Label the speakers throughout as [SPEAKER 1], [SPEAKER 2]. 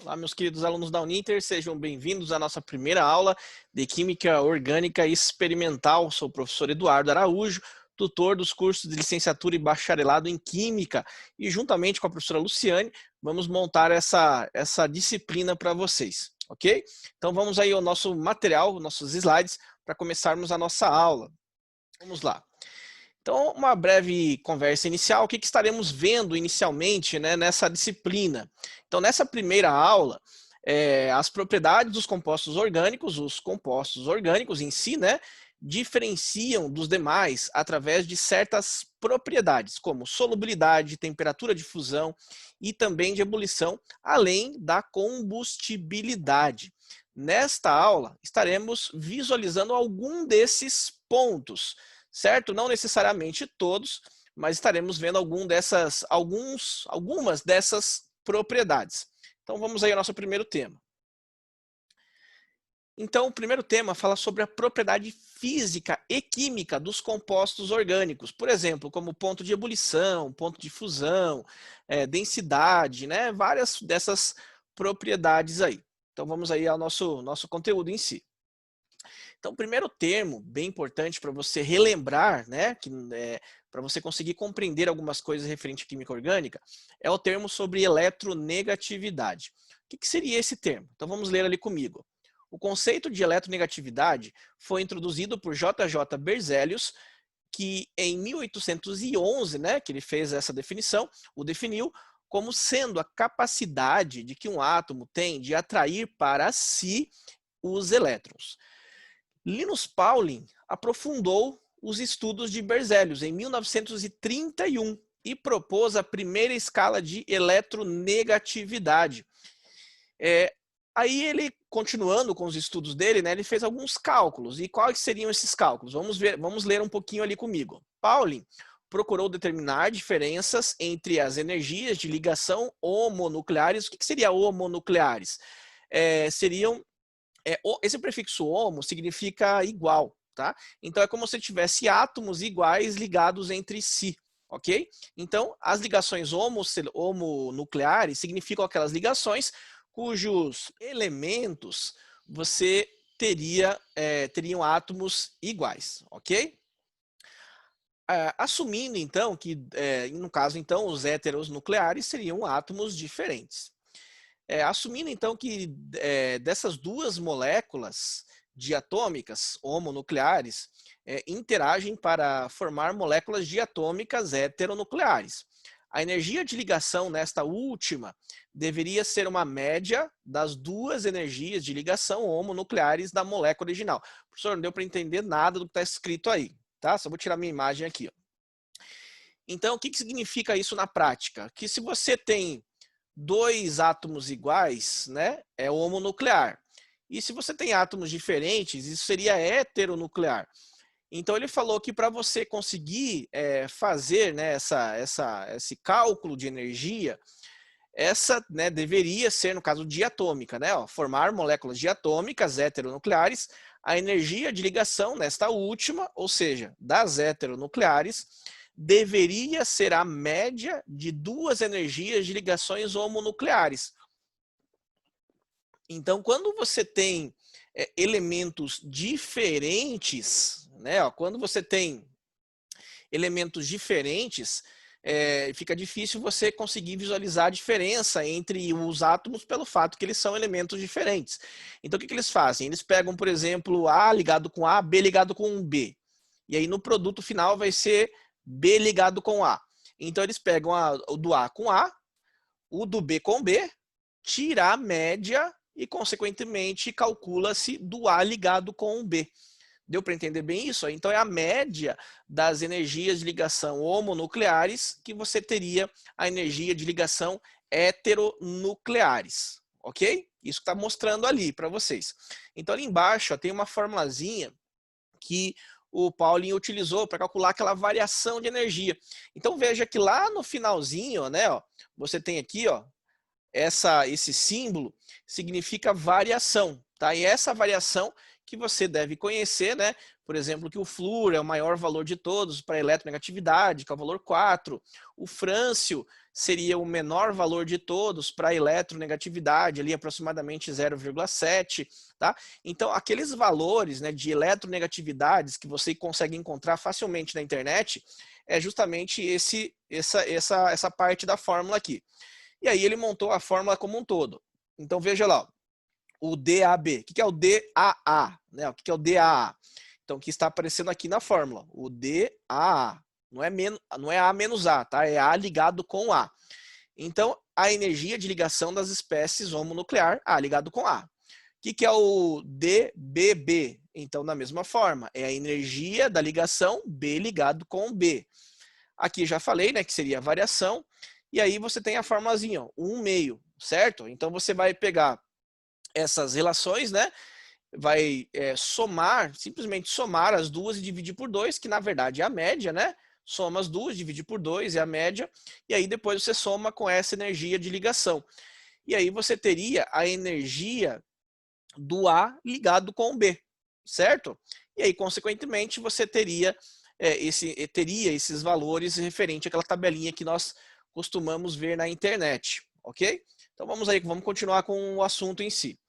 [SPEAKER 1] Olá, meus queridos alunos da Uninter, sejam bem-vindos à nossa primeira aula de Química Orgânica Experimental. Sou o professor Eduardo Araújo, tutor dos cursos de licenciatura e bacharelado em Química. E juntamente com a professora Luciane, vamos montar essa disciplina para vocês, ok? Então vamos aí ao nosso material, nossos slides, para começarmos a nossa aula. Vamos lá. Então, uma breve conversa inicial, o que estaremos vendo inicialmente, né, nessa disciplina. Então, nessa primeira aula, as propriedades dos compostos orgânicos, os compostos orgânicos em si, né, diferenciam dos demais através de certas propriedades, como solubilidade, temperatura de fusão e também de ebulição, além da combustibilidade. Nesta aula, estaremos visualizando algum desses pontos, certo? Não necessariamente todos, mas estaremos vendo algumas dessas propriedades. Então vamos aí ao nosso primeiro tema. Então o primeiro tema fala sobre a propriedade física e química dos compostos orgânicos. Por exemplo, como ponto de ebulição, ponto de fusão, densidade, né? Várias dessas propriedades aí. Então vamos aí ao nosso conteúdo em si. Então, o primeiro termo, bem importante para você relembrar, né, para você conseguir compreender algumas coisas referente à química orgânica, é o termo sobre eletronegatividade. O que seria esse termo? Então, vamos ler ali comigo. O conceito de eletronegatividade foi introduzido por J.J. Berzelius, que em 1811, né, que ele fez essa definição, o definiu como sendo a capacidade de que um átomo tem de atrair para si os elétrons. Linus Pauling aprofundou os estudos de Berzelius em 1931 e propôs a primeira escala de eletronegatividade. Aí ele, continuando com os estudos dele, né, ele fez alguns cálculos. E quais seriam esses cálculos? Vamos ler um pouquinho ali comigo. Pauling procurou determinar diferenças entre as energias de ligação homonucleares. O que seria homonucleares? Esse prefixo homo significa igual, tá? Então é como se tivesse átomos iguais ligados entre si, ok? Então as ligações homonucleares significam aquelas ligações cujos elementos você teriam átomos iguais, ok? Assumindo então que, no caso então, os héteros nucleares seriam átomos diferentes. Assumindo então que dessas duas moléculas diatômicas homonucleares interagem para formar moléculas diatômicas heteronucleares. A energia de ligação nesta última deveria ser uma média das duas energias de ligação homonucleares da molécula original. Professor, não deu para entender nada do que está escrito aí, tá? Só vou tirar minha imagem aqui, ó. Então, o que significa isso na prática? Que se você tem dois átomos iguais, né, é homonuclear. E se você tem átomos diferentes, isso seria heteronuclear. Então ele falou que para você conseguir fazer, né, esse cálculo de energia, essa, né, deveria ser, no caso, diatômica, né, ó, formar moléculas diatômicas heteronucleares, a energia de ligação nesta última, ou seja, das heteronucleares, deveria ser a média de duas energias de ligações homonucleares. Então, quando você tem elementos diferentes, né, ó, quando você tem elementos diferentes, fica difícil você conseguir visualizar a diferença entre os átomos pelo fato que eles são elementos diferentes. Então, o que eles fazem? Eles pegam, por exemplo, A ligado com A, B ligado com B. E aí, no produto final, vai ser B ligado com A. Então, eles pegam o do A com A, o do B com B, tira a média e, consequentemente, calcula-se do A ligado com o B. Deu para entender bem isso? Então, é a média das energias de ligação homonucleares que você teria a energia de ligação heteronucleares. Ok? Isso está mostrando ali para vocês. Então, ali embaixo ó, tem uma formulazinha que o Pauling utilizou para calcular aquela variação de energia. Então veja que lá no finalzinho, né, ó, você tem aqui, ó, esse símbolo significa variação, tá? E essa variação que você deve conhecer, né, por exemplo, que o flúor é o maior valor de todos para eletronegatividade, que é o valor 4. O frâncio seria o menor valor de todos para eletronegatividade, ali aproximadamente 0,7, tá? Então, aqueles valores, né, de eletronegatividades que você consegue encontrar facilmente na internet, é justamente essa parte da fórmula aqui. E aí ele montou a fórmula como um todo. Então, veja lá, o DAB. O que é o DAA? Né? O que é o DAA? Então, o que está aparecendo aqui na fórmula, o DAA. Não é A menos A, tá? É A ligado com A. Então, a energia de ligação das espécies homonuclear, A ligado com A. O que é o DBB? Então, da mesma forma, é a energia da ligação B ligado com B. Aqui já falei, né, que seria a variação. E aí você tem a formulazinha, ó, 1/2, certo? Então, você vai pegar essas relações, né? Vai somar, simplesmente somar as duas e dividir por 2, que na verdade é a média, né? Soma as duas, divide por 2, é a média, e aí depois você soma com essa energia de ligação. E aí você teria a energia do A ligado com o B, certo? E aí, consequentemente, você teria, esses valores referente àquela tabelinha que nós costumamos ver na internet, ok? Então vamos aí, vamos continuar com o assunto em si.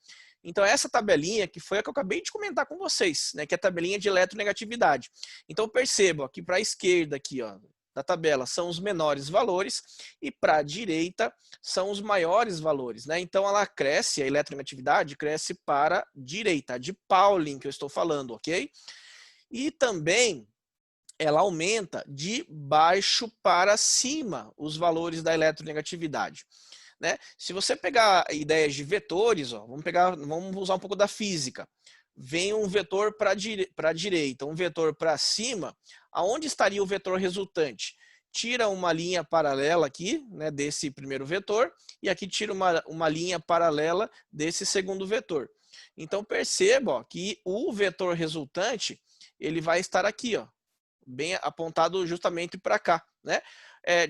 [SPEAKER 1] Então, essa tabelinha que foi a que eu acabei de comentar com vocês, né, que é a tabelinha de eletronegatividade. Então, perceba que para a esquerda aqui, ó, da tabela são os menores valores e para a direita são os maiores valores, né? Então, ela cresce, a eletronegatividade cresce para a direita, de Pauling que eu estou falando, ok? E também ela aumenta de baixo para cima os valores da eletronegatividade. Né? Se você pegar ideias de vetores, ó, vamos usar um pouco da física. Vem um vetor para a direita, um vetor para cima. Aonde estaria o vetor resultante? Tira uma linha paralela aqui, né, desse primeiro vetor, e aqui tira uma linha paralela desse segundo vetor. Então perceba, ó, que o vetor resultante ele vai estar aqui, ó, bem apontado justamente para cá, né?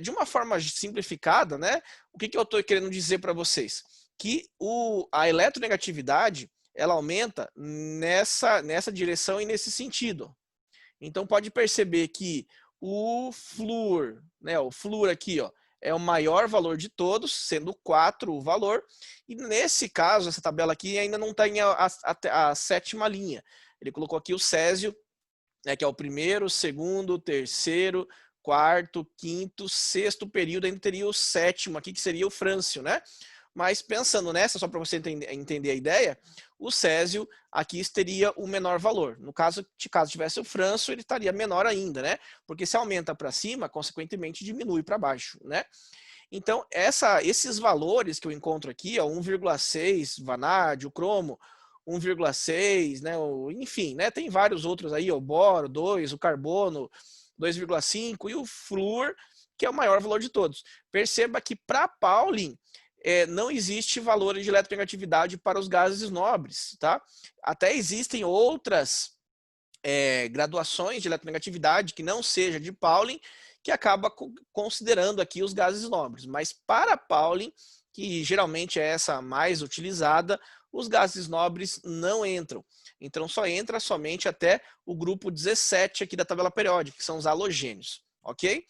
[SPEAKER 1] De uma forma simplificada, né? O que eu estou querendo dizer para vocês? Que a eletronegatividade ela aumenta nessa direção e nesse sentido. Então pode perceber que o flúor, né? O flúor aqui, ó, é o maior valor de todos, sendo 4 o valor. E nesse caso, essa tabela aqui ainda não tem a sétima linha. Ele colocou aqui o césio, né, que é o primeiro, segundo, terceiro, quarto, quinto, sexto período, ainda teria o sétimo aqui, que seria o frâncio, né? Mas pensando nessa, só para você entender a ideia, o césio aqui teria o menor valor. No caso tivesse o frâncio, ele estaria menor ainda, né? Porque se aumenta para cima, consequentemente diminui para baixo, né? Então, esses valores que eu encontro aqui, 1,6 vanádio, cromo, 1,6, né, enfim, né, tem vários outros aí, o boro, 2, o carbono, 2,5 e o flúor, que é o maior valor de todos. Perceba que para Pauling não existe valor de eletronegatividade para os gases nobres, tá? Até existem outras graduações de eletronegatividade que não seja de Pauling, que acaba considerando aqui os gases nobres. Mas para Pauling, que geralmente é essa mais utilizada, os gases nobres não entram. Então só entra somente até o grupo 17 aqui da tabela periódica, que são os halogênios, ok?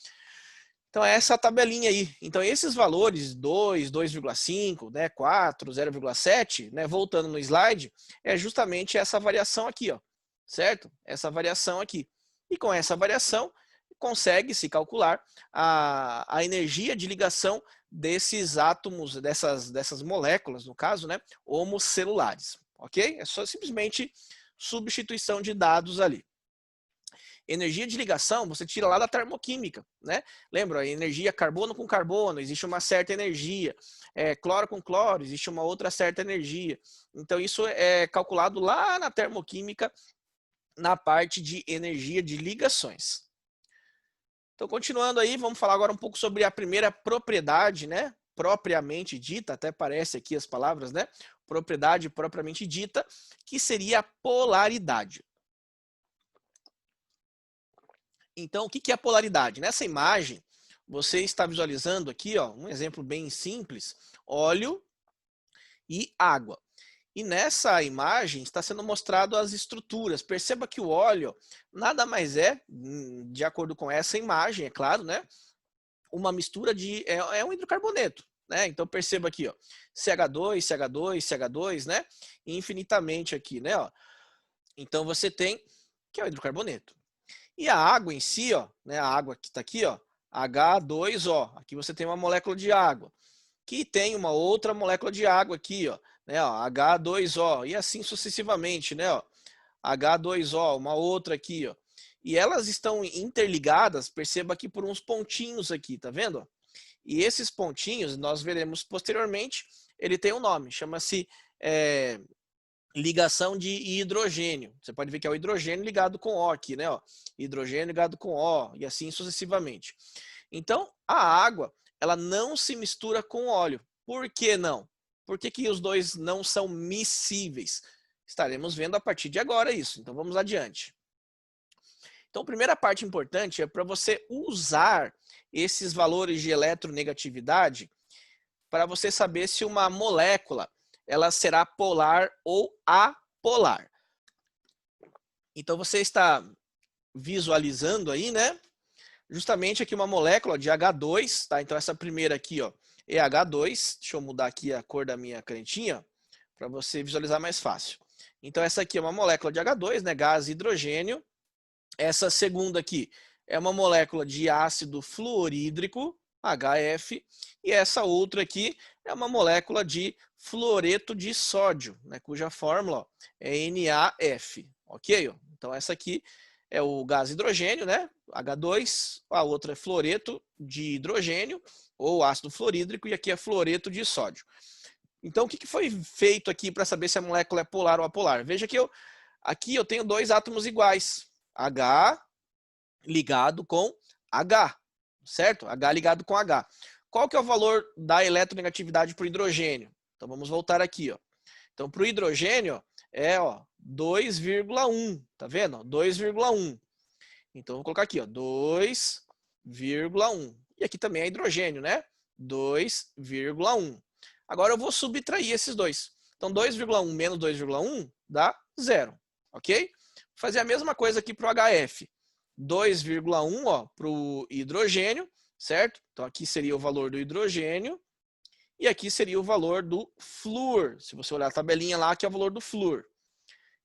[SPEAKER 1] Então é essa tabelinha aí. Então esses valores 2, 2,5, né, 4, 0,7, né, voltando no slide, é justamente essa variação aqui, ó, certo? Essa variação aqui. E com essa variação, consegue-se calcular a energia de ligação desses átomos, dessas moléculas, no caso, né, homocelulares, ok? É só simplesmente substituição de dados ali. Energia de ligação, você tira lá da termoquímica, né? Lembra, a energia carbono com carbono, existe uma certa energia. Cloro com cloro, existe uma outra certa energia. Então, isso é calculado lá na termoquímica, na parte de energia de ligações. Então, continuando aí, vamos falar agora um pouco sobre a primeira propriedade, né? Propriamente dita, até parece aqui as palavras, né? Propriedade propriamente dita, que seria a polaridade. Então, o que é a polaridade? Nessa imagem, você está visualizando aqui, ó, um exemplo bem simples, óleo e água. E nessa imagem está sendo mostrado as estruturas. Perceba que o óleo nada mais é, de acordo com essa imagem, é claro, né? Uma mistura de... é um hidrocarboneto, né? Então perceba aqui, ó, CH2, CH2, CH2, né? Infinitamente aqui, né? Ó. Então você tem que é o hidrocarboneto. E a água em si, ó, né? A água que está aqui, ó, H2O. Aqui você tem uma molécula de água, que tem uma outra molécula de água aqui, ó, né, ó, H2O, e assim sucessivamente, né, ó, H2O, uma outra aqui, ó. E elas estão interligadas, perceba aqui por uns pontinhos aqui, tá vendo? E esses pontinhos, nós veremos posteriormente, ele tem um nome, chama-se ligação de hidrogênio. Você pode ver que é o hidrogênio ligado com O aqui, né, ó, hidrogênio ligado com O, e assim sucessivamente. Então, a água, ela não se mistura com óleo. Por que não? Por que os dois não são miscíveis? Estaremos vendo a partir de agora isso. Então, vamos adiante. Então, a primeira parte importante é para você usar esses valores de eletronegatividade para você saber se uma molécula ela será polar ou apolar. Então, você está visualizando aí, né? Justamente aqui uma molécula de H2, tá? Então essa primeira aqui, ó, é H2. Deixa eu mudar aqui a cor da minha canetinha para você visualizar mais fácil. Então essa aqui é uma molécula de H2, né, gás hidrogênio. Essa segunda aqui é uma molécula de ácido fluorídrico, HF, e essa outra aqui é uma molécula de fluoreto de sódio, né, cuja fórmula, ó, é NaF, ok? Então essa aqui é o gás hidrogênio, né? H2, a outra é fluoreto de hidrogênio, ou ácido fluorídrico, e aqui é fluoreto de sódio. Então, o que foi feito aqui para saber se a molécula é polar ou apolar? Veja que aqui eu tenho dois átomos iguais, H ligado com H, certo? H ligado com H. Qual que é o valor da eletronegatividade para o hidrogênio? Então, vamos voltar aqui, ó. Então, para o hidrogênio, é 2,1, tá vendo? 2,1. Então, vou colocar aqui, ó, 2,1. E aqui também é hidrogênio, né? 2,1. Agora eu vou subtrair esses dois. Então, 2,1 menos 2,1 dá 0, ok? Vou fazer a mesma coisa aqui para o HF. 2,1 para o hidrogênio, certo? Então, aqui seria o valor do hidrogênio. E aqui seria o valor do flúor. Se você olhar a tabelinha lá, aqui é o valor do flúor.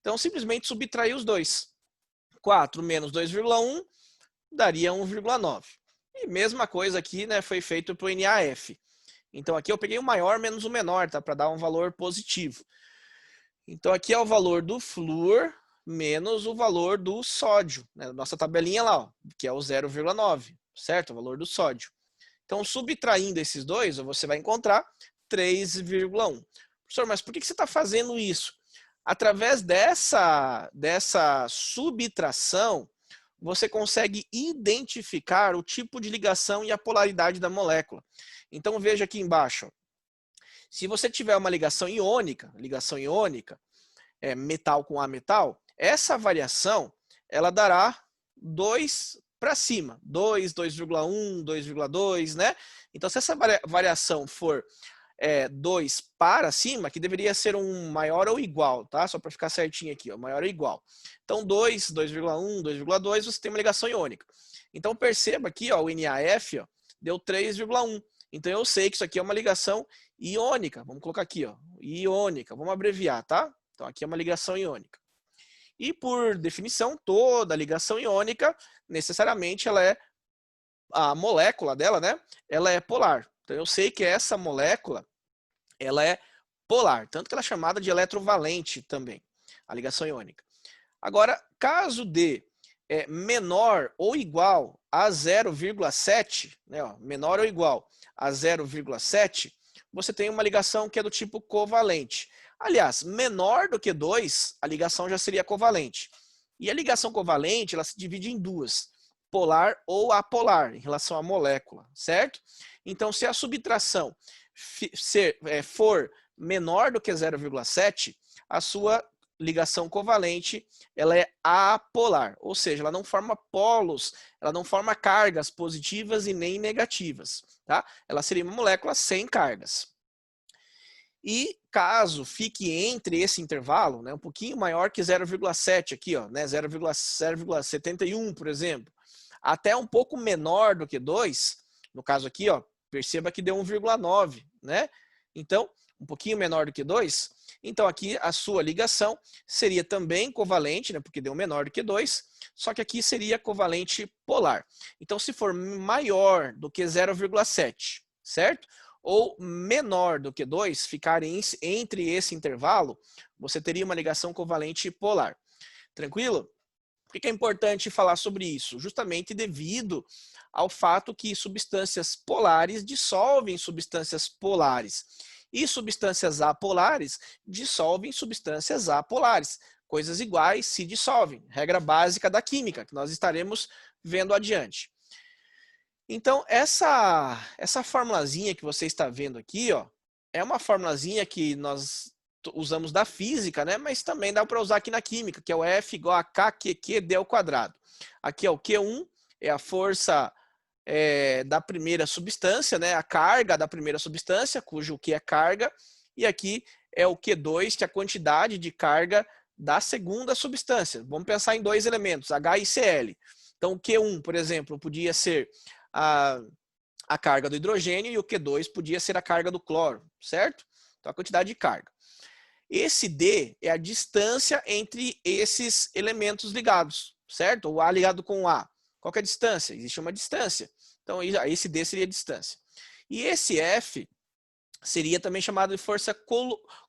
[SPEAKER 1] Então, simplesmente subtrair os dois. 4 menos 2,1 daria 1,9. E mesma coisa aqui, né, foi feito para o NaF. Então aqui eu peguei o maior menos o menor, tá, para dar um valor positivo. Então aqui é o valor do flúor menos o valor do sódio, né, nossa tabelinha lá, ó, que é o 0,9, certo? O valor do sódio. Então subtraindo esses dois, você vai encontrar 3,1. Professor, mas por que você está fazendo isso? Através dessa subtração, você consegue identificar o tipo de ligação e a polaridade da molécula. Então veja aqui embaixo. Se você tiver uma ligação iônica, metal com ametal, essa variação ela dará 2 para cima, 2, 2,1, 2,2, né? Então se essa variação for 2 para cima, que deveria ser um maior ou igual, tá? Só para ficar certinho aqui, ó, maior ou igual. Então 2, 2,1, 2,2, você tem uma ligação iônica. Então perceba aqui, ó, o NaF, ó, deu 3,1. Então eu sei que isso aqui é uma ligação iônica. Vamos colocar aqui, ó, iônica. Vamos abreviar, tá? Então aqui é uma ligação iônica. E por definição, toda ligação iônica, necessariamente ela a molécula dela, né? Ela é polar. Então eu sei que essa molécula ela é polar, tanto que ela é chamada de eletrovalente também, a ligação iônica. Agora, caso dê menor ou igual a 0,7, né, ó, menor ou igual a 0,7, você tem uma ligação que é do tipo covalente. Aliás, menor do que 2, a ligação já seria covalente. E a ligação covalente, ela se divide em duas, polar ou apolar, em relação à molécula, certo? Então, se a subtração for menor do que 0,7, a sua ligação covalente ela é apolar, ou seja, ela não forma polos, ela não forma cargas positivas e nem negativas, tá? Ela seria uma molécula sem cargas. E caso fique entre esse intervalo, né, um pouquinho maior que 0,7 aqui, ó, né, 0,71, por exemplo, até um pouco menor do que 2, no caso aqui, ó, perceba que deu 1,9, né? Então, um pouquinho menor do que 2, então aqui a sua ligação seria também covalente, né, porque deu menor do que 2, só que aqui seria covalente polar. Então, se for maior do que 0,7, certo? Ou menor do que 2, ficar entre esse intervalo, você teria uma ligação covalente polar. Tranquilo? Por que é importante falar sobre isso? Justamente devido ao fato que substâncias polares dissolvem substâncias polares. E substâncias apolares dissolvem substâncias apolares. Coisas iguais se dissolvem. Regra básica da química, que nós estaremos vendo adiante. Então, essa formulazinha que você está vendo aqui, ó, é uma formulazinha que nós usamos da física, né? Mas também dá para usar aqui na química, que é o F igual a KQQ ao quadrado. Aqui é o Q1, é a força da primeira substância, né? A carga da primeira substância, cujo Q é carga, e aqui é o Q2, que é a quantidade de carga da segunda substância. Vamos pensar em dois elementos, H e Cl. Então, o Q1, por exemplo, podia ser a carga do hidrogênio e o Q2 podia ser a carga do cloro, certo? Então, a quantidade de carga. Esse D é a distância entre esses elementos ligados, certo? O A ligado com o A. Qual que é a distância? Existe uma distância. Então, esse D seria a distância. E esse F seria também chamado de força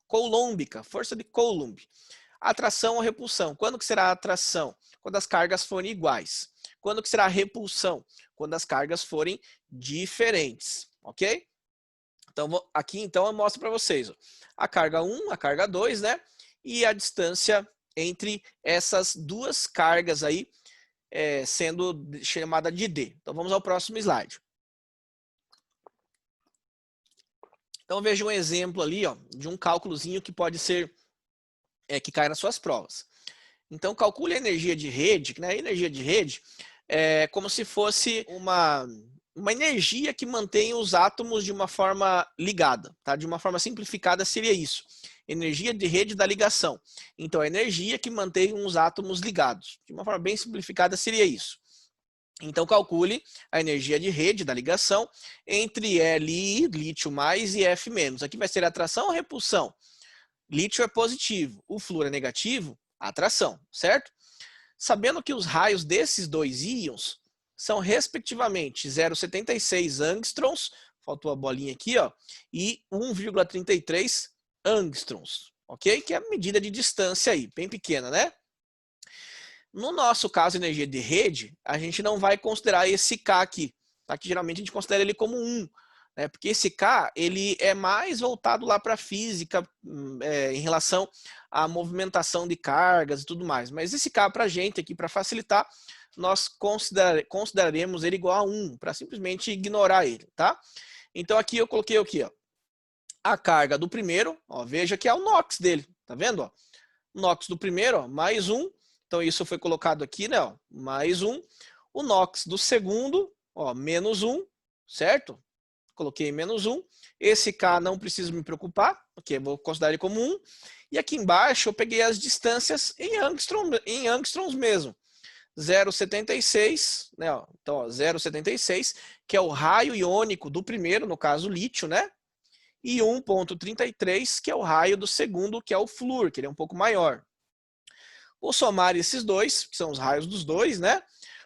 [SPEAKER 1] coulombica, força de Coulomb. Atração ou repulsão. Quando que será a atração? Quando as cargas forem iguais. Quando que será a repulsão? Quando as cargas forem diferentes, ok? Então, aqui então eu mostro para vocês ó, a carga 1, a carga 2, né? E a distância entre essas duas cargas aí, sendo chamada de D. Então, vamos ao próximo slide. Então, veja um exemplo ali, ó, de um cálculozinho que pode ser, que cai nas suas provas. Então, calcule a energia de rede, né? A energia de rede é como se fosse uma energia que mantém os átomos de uma forma ligada, tá? De uma forma simplificada seria isso. Energia de rede da ligação. Então, a energia que mantém os átomos ligados. De uma forma bem simplificada seria isso. Então, calcule a energia de rede da ligação entre Li, lítio mais, e F menos. Aqui vai ser atração ou repulsão? Lítio é positivo, o flúor é negativo, atração, certo? Sabendo que os raios desses dois íons são respectivamente 0,76 angstroms, faltou a bolinha aqui, ó, e 1,33 angstroms, ok? Que é a medida de distância aí, bem pequena, né? No nosso caso, energia de rede, a gente não vai considerar esse K aqui, tá? Que geralmente a gente considera ele como 1, né? Porque esse K ele é mais voltado lá para a física em relação à movimentação de cargas e tudo mais. Mas esse K para a gente aqui, para facilitar, nós consideraremos ele igual a 1, para simplesmente ignorar ele, tá? Então aqui eu coloquei aqui, ó, a carga do primeiro, ó, veja que é o NOx dele, tá vendo? Ó? NOx do primeiro, ó, mais 1. Então, isso foi colocado aqui, né? Ó, mais 1. O NOx do segundo, ó, menos 1, certo? Coloquei menos 1. Esse K não preciso me preocupar, porque vou considerar ele como 1. E aqui embaixo eu peguei as distâncias em angstroms mesmo. 0,76, né? Ó, então, ó, 0,76, que é o raio iônico do primeiro, no caso lítio, né? E 1,33, que é o raio do segundo, que é o flúor, que ele é um pouco maior. Vou somar esses dois, que são os raios dos dois, né?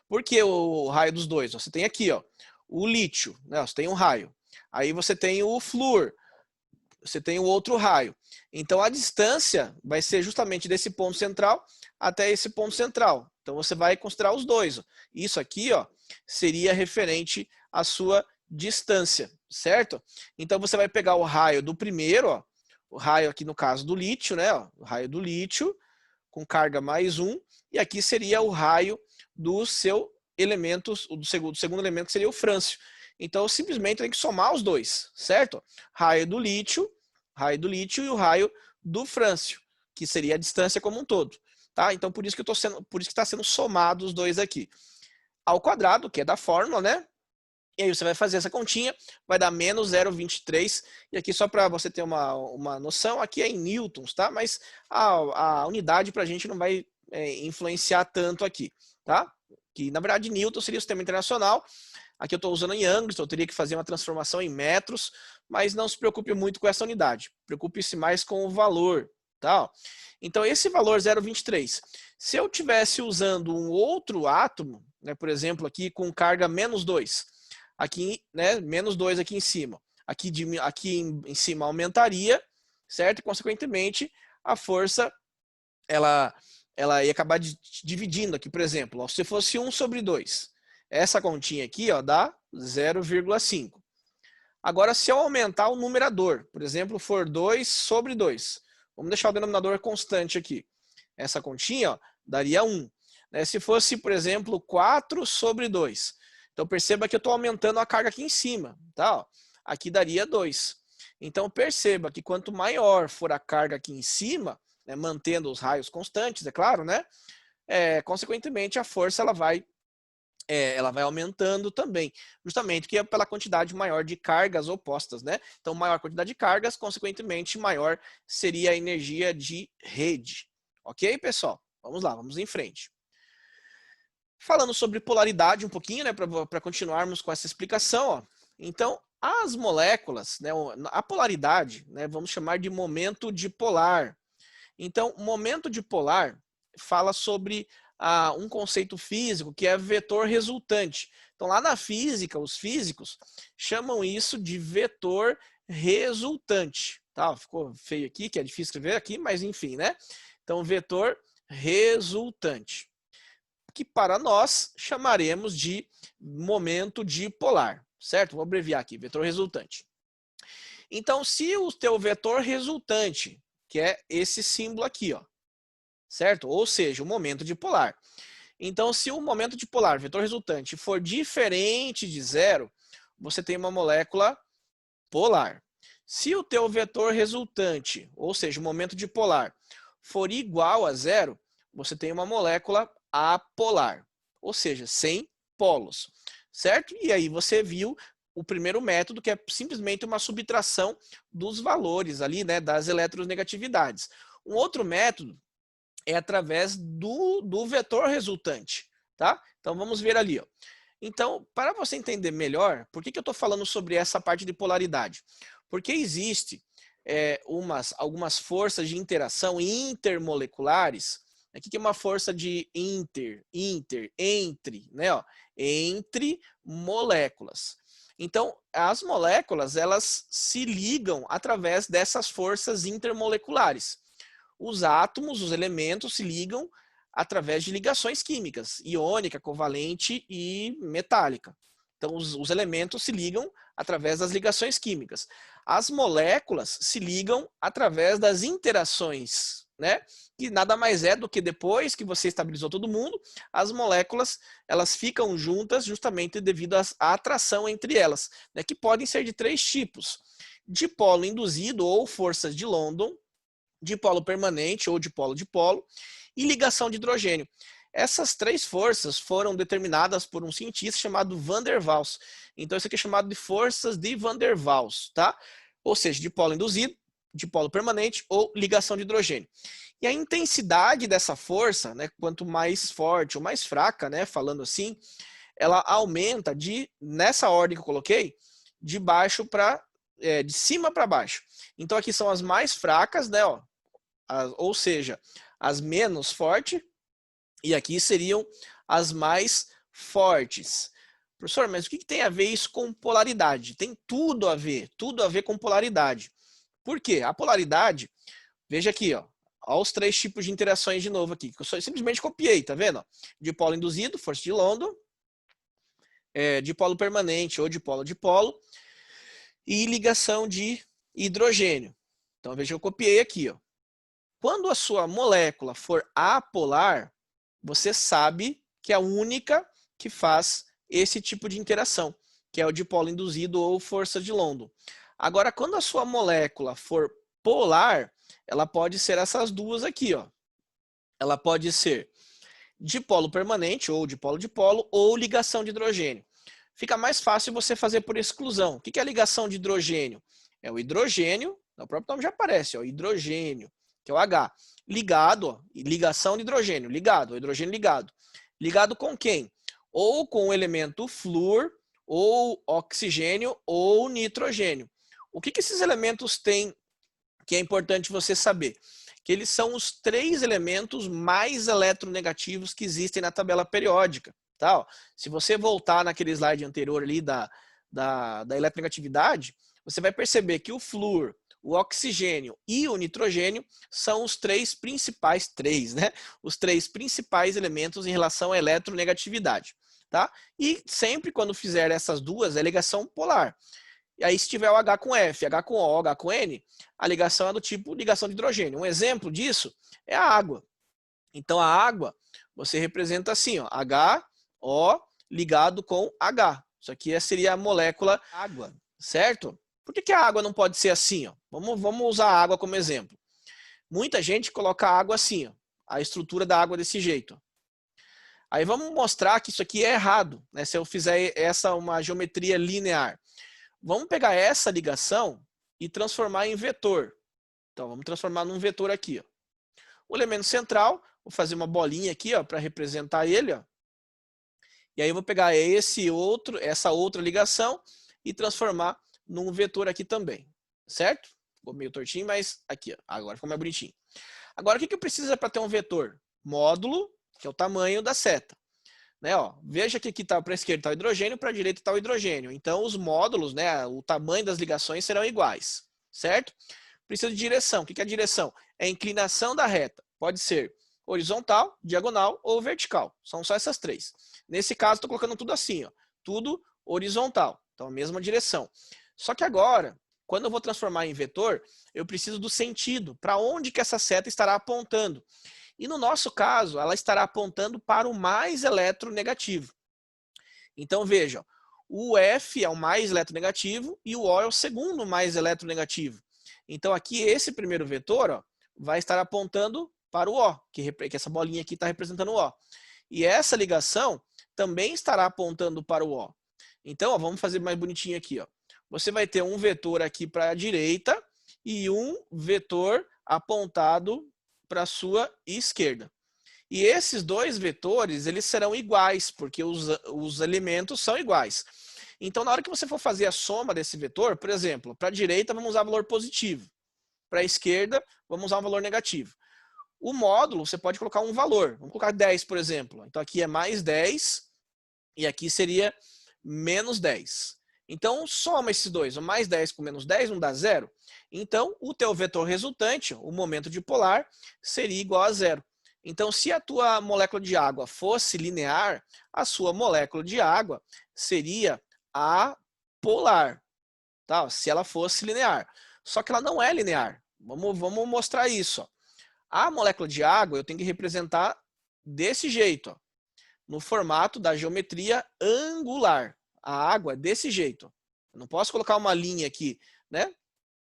[SPEAKER 1] Por que o raio dos dois? Você tem aqui, ó, o lítio, né? Você tem um raio. Aí você tem o flúor, você tem o outro raio. Então a distância vai ser justamente desse ponto central até esse ponto central. Então você vai considerar os dois. Isso aqui, ó, seria referente à sua distância, certo? Então você vai pegar o raio do primeiro, ó, o raio aqui no caso do lítio, né? Ó, o raio do lítio, com carga mais 1, e aqui seria o raio do seu elemento, do segundo elemento, que seria o frâncio. Então, eu simplesmente tenho que somar os dois, certo? Raio do lítio e o raio do frâncio, que seria a distância como um todo. Tá? Então, por isso que está sendo somado os dois aqui. Ao quadrado, que é da fórmula, né? E aí você vai fazer essa continha, vai dar menos 0,23. E aqui só para você ter uma noção, aqui é em newtons, tá? Mas a unidade para a gente não vai influenciar tanto aqui, tá? Que na verdade newton seria o sistema internacional. Aqui eu estou usando em angstrom, então eu teria que fazer uma transformação em metros, mas não se preocupe muito com essa unidade. Preocupe-se mais com o valor, tá? Então esse valor 0,23, se eu tivesse usando um outro átomo, né, por exemplo, aqui com carga menos 2, aqui, né, menos 2 aqui em cima, aqui em cima aumentaria, certo? E consequentemente a força ela ia acabar dividindo aqui, por exemplo, ó, se fosse 1 sobre 2, essa continha aqui, ó, dá 0,5. Agora, se eu aumentar o numerador, por exemplo, for 2 sobre 2, vamos deixar o denominador constante aqui. Essa continha, ó, daria 1. Né? Se fosse, por exemplo, 4 sobre 2. Então, perceba que eu estou aumentando a carga aqui em cima. Tá? Ó, aqui daria 2. Então, perceba que quanto maior for a carga aqui em cima, né, mantendo os raios constantes, é claro, né? Consequentemente, a força ela vai aumentando também, justamente que é pela quantidade maior de cargas opostas, né? Então, maior quantidade de cargas, consequentemente, maior seria a energia de rede. Ok, pessoal? Vamos lá, vamos em frente. Falando sobre polaridade um pouquinho, né, para continuarmos com essa explicação, ó. Então, as moléculas, né, a polaridade, né, vamos chamar de momento dipolar. Então, momento dipolar fala sobre um conceito físico que é vetor resultante. Então, lá na física, os físicos chamam isso de vetor resultante. Tá? Ficou feio aqui, que é difícil escrever aqui, mas enfim, né? Então, vetor resultante, que para nós chamaremos de momento dipolar, certo? Vou abreviar aqui, vetor resultante. Então, se o teu vetor resultante, que é esse símbolo aqui, ó, certo? Ou seja, o momento dipolar. Então, se o momento dipolar, vetor resultante, for diferente de zero, você tem uma molécula polar. Se o teu vetor resultante, ou seja, o momento dipolar, for igual a zero, você tem uma molécula apolar, ou seja, sem polos, certo? E aí você viu o primeiro método, que é simplesmente uma subtração dos valores ali, né, das eletronegatividades. Um outro método é através do vetor resultante, tá? Então vamos ver ali, ó. Então, para você entender melhor, por que eu estou falando sobre essa parte de polaridade? Porque existe algumas forças de interação intermoleculares. O que é uma força de entre, né? Ó, entre moléculas. Então, as moléculas, elas se ligam através dessas forças intermoleculares. Os átomos, os elementos, se ligam através de ligações químicas, iônica, covalente e metálica. Então, os elementos se ligam através das ligações químicas. As moléculas se ligam através das interações, né? Que nada mais é do que depois que você estabilizou todo mundo, as moléculas elas ficam juntas justamente devido à atração entre elas, né? Que podem ser de 3 tipos: dipolo induzido ou forças de London, dipolo permanente ou dipolo-dipolo, e ligação de hidrogênio. Essas 3 forças foram determinadas por um cientista chamado Van der Waals. Então, isso aqui é chamado de forças de Van der Waals, tá? Ou seja, dipolo induzido, dipolo permanente ou ligação de hidrogênio. E a intensidade dessa força, né, quanto mais forte ou mais fraca, né, falando assim, ela aumenta nessa ordem que eu coloquei, de baixo para de cima para baixo. Então aqui são as mais fracas, né, ó, ou seja, as menos fortes, e aqui seriam as mais fortes. Professor, mas o que tem a ver isso com polaridade? Tem tudo a ver com polaridade. Por quê? A polaridade, veja aqui, ó, os 3 tipos de interações de novo aqui, que eu simplesmente copiei, tá vendo? Dipolo induzido, força de London, dipolo permanente ou dipolo-dipolo, e ligação de hidrogênio. Então veja, eu copiei aqui, ó. Quando a sua molécula for apolar, você sabe que é a única que faz esse tipo de interação, que é o dipolo induzido ou força de London. Agora, quando a sua molécula for polar, ela pode ser essas duas aqui, ó. Ela pode ser dipolo permanente ou dipolo-dipolo ou ligação de hidrogênio. fica mais fácil você fazer por exclusão. O que é a ligação de hidrogênio? É o hidrogênio, o próprio nome já aparece, ó, hidrogênio, que é o H. Ligado, ó, ligação de hidrogênio, ligado, hidrogênio ligado. Ligado com quem? Ou com o elemento flúor, ou oxigênio, ou nitrogênio. O que esses elementos têm que é importante você saber? Que eles são os 3 elementos mais eletronegativos que existem na tabela periódica. Tá? Se você voltar naquele slide anterior ali da eletronegatividade, você vai perceber que o flúor, o oxigênio e o nitrogênio são os 3 principais, né? Os 3 principais elementos em relação à eletronegatividade. Tá? E sempre quando fizer essas duas, é ligação polar. E aí, se tiver o H com F, H com O, H com N, a ligação é do tipo ligação de hidrogênio. Um exemplo disso é a água. Então, a água, você representa assim, ó, HO ligado com H. Isso aqui seria a molécula água, certo? Por que a água não pode ser assim? Ó? Vamos usar a água como exemplo. Muita gente coloca a água assim, ó, a estrutura da água desse jeito. Aí vamos mostrar que isso aqui é errado, né? Se eu fizer uma geometria linear. Vamos pegar essa ligação e transformar em vetor. Então, vamos transformar num vetor aqui. Ó. O elemento central, vou fazer uma bolinha aqui para representar ele. Ó. E aí eu vou pegar essa outra ligação e transformar num vetor aqui também. Certo? Ficou meio tortinho, mas aqui. Ó. Agora ficou mais bonitinho. Agora, o que eu preciso para ter um vetor? Módulo, que é o tamanho da seta. Né, ó, veja que aqui tá, para a esquerda está o hidrogênio, para a direita está o hidrogênio. Então, os módulos, né, o tamanho das ligações serão iguais, certo? Precisa de direção. O que é a direção? É a inclinação da reta. Pode ser horizontal, diagonal ou vertical. São só essas 3. Nesse caso, estou colocando tudo assim, ó, tudo horizontal. Então, a mesma direção. Só que agora, quando eu vou transformar em vetor, eu preciso do sentido. Para onde que essa seta estará apontando? E no nosso caso, ela estará apontando para o mais eletronegativo. Então veja, o F é o mais eletronegativo e o O é o segundo mais eletronegativo. Então aqui esse primeiro vetor ó, vai estar apontando para o O, que essa bolinha aqui está representando o O. E essa ligação também estará apontando para o O. Então ó, vamos fazer mais bonitinho aqui. Ó. Você vai ter um vetor aqui para a direita e um vetor apontado para a sua esquerda. E esses 2 vetores, eles serão iguais, porque os elementos são iguais. Então, na hora que você for fazer a soma desse vetor, por exemplo, para a direita vamos usar valor positivo, para a esquerda vamos usar um valor negativo. O módulo, você pode colocar um valor, vamos colocar 10, por exemplo. Então, aqui é mais 10 e aqui seria menos 10. Então, soma esses dois, o mais 10 com menos 10 não dá zero. Então, o teu vetor resultante, o momento dipolar, seria igual a zero. Então, se a tua molécula de água fosse linear, a sua molécula de água seria apolar, tá? Se ela fosse linear. Só que ela não é linear. Vamos mostrar isso. Ó. A molécula de água eu tenho que representar desse jeito, ó, no formato da geometria angular. A água é desse jeito. Eu não posso colocar uma linha aqui, né?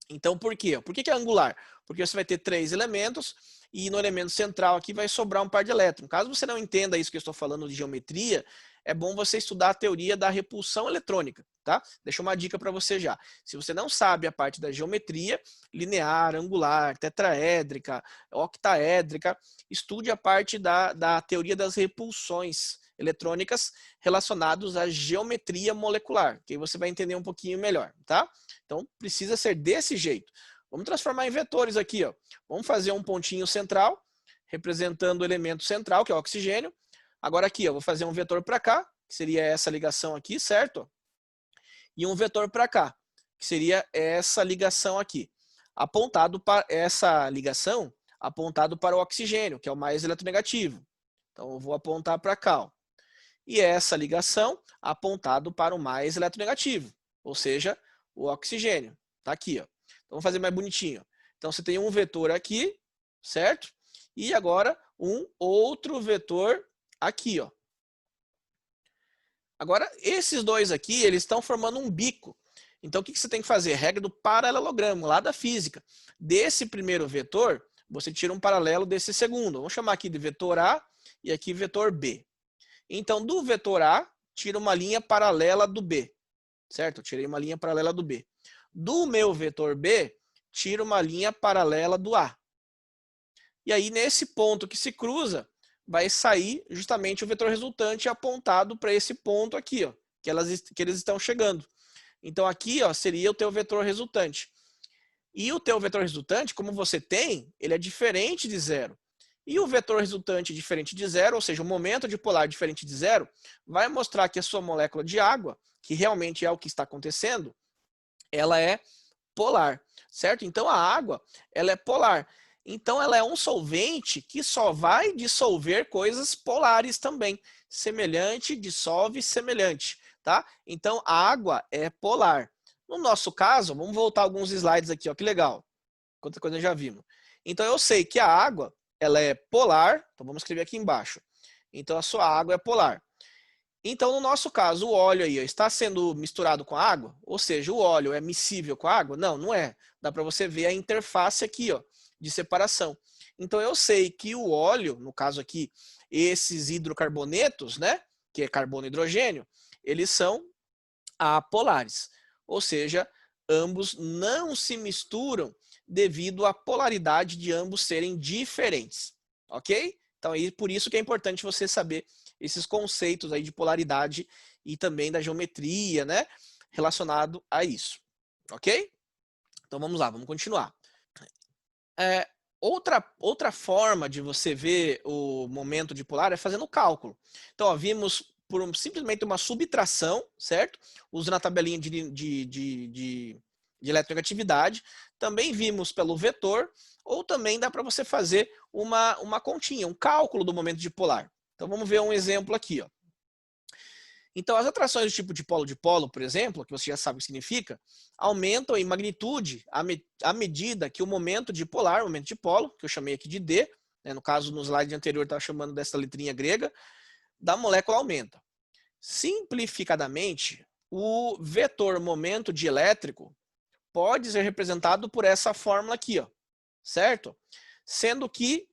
[SPEAKER 1] Então, por quê? Por que é angular? Porque você vai ter 3 elementos e no elemento central aqui vai sobrar um par de elétrons. Caso você não entenda isso que eu estou falando de geometria, é bom você estudar a teoria da repulsão eletrônica, tá? Deixa uma dica para você já. Se você não sabe a parte da geometria, linear, angular, tetraédrica, octaédrica, estude a parte da teoria das repulsões eletrônicas relacionados à geometria molecular, que aí você vai entender um pouquinho melhor, tá? Então, precisa ser desse jeito. Vamos transformar em vetores aqui, ó. Vamos fazer um pontinho central, representando o elemento central, que é o oxigênio. Agora aqui, ó, vou fazer um vetor para cá, que seria essa ligação aqui, certo? E um vetor para cá, que seria essa ligação aqui. Apontado para essa ligação, apontado para o oxigênio, que é o mais eletronegativo. Então, eu vou apontar para cá, ó. E essa ligação apontado para o mais eletronegativo, ou seja, o oxigênio. Tá aqui, ó. Então, vamos fazer mais bonitinho. Então, você tem um vetor aqui, certo? E agora, um outro vetor aqui, ó. Agora, esses dois aqui, eles estão formando um bico. Então, o que você tem que fazer? Regra do paralelogramo, lá da física. Desse primeiro vetor, você tira um paralelo desse segundo. Vamos chamar aqui de vetor A e aqui vetor B. Então, do vetor A, tiro uma linha paralela do B, certo? Eu tirei uma linha paralela do B. Do meu vetor B, tiro uma linha paralela do A. E aí, nesse ponto que se cruza, vai sair justamente o vetor resultante apontado para esse ponto aqui, ó, que eles estão chegando. Então, aqui ó, seria o teu vetor resultante. E o teu vetor resultante, como você tem, ele é diferente de zero. E o vetor resultante diferente de zero, ou seja, o momento dipolar diferente de zero, vai mostrar que a sua molécula de água, que realmente é o que está acontecendo, ela é polar, certo? Então, a água, ela é polar. Então, ela é um solvente que só vai dissolver coisas polares também. Semelhante, dissolve, semelhante, tá? Então, a água é polar. No nosso caso, vamos voltar alguns slides aqui, ó, que legal. Quanta coisa já vimos. Então, eu sei que a água, ela é polar. Então, vamos escrever aqui embaixo. Então, a sua água é polar. Então, no nosso caso, o óleo aí ó, está sendo misturado com a água? Ou seja, o óleo é miscível com a água? Não, não é. Dá para você ver a interface aqui ó, de separação. Então, eu sei que o óleo, no caso aqui, esses hidrocarbonetos, né, que é carbono e hidrogênio, eles são apolares. Ou seja, ambos não se misturam devido à polaridade de ambos serem diferentes. Ok? Então, por isso que é importante você saber esses conceitos aí de polaridade e também da geometria, né? Relacionado a isso. Ok? Então vamos lá, vamos continuar. Outra forma de você ver o momento dipolar é fazendo o cálculo. Então, ó, vimos por simplesmente uma subtração, certo? Usando a tabelinha de eletronegatividade. Também vimos pelo vetor, ou também dá para você fazer uma continha, um cálculo do momento dipolar. Então, vamos ver um exemplo aqui, ó. Então, as atrações do tipo dipolo-dipolo, por exemplo, que você já sabe o que significa, aumentam em magnitude à medida que o momento dipolar, o momento dipolo, que eu chamei aqui de D, né, no caso, no slide anterior, estava chamando dessa letrinha grega, da molécula aumenta. Simplificadamente, o vetor momento dielétrico pode ser representado por essa fórmula aqui, ó, certo? Sendo que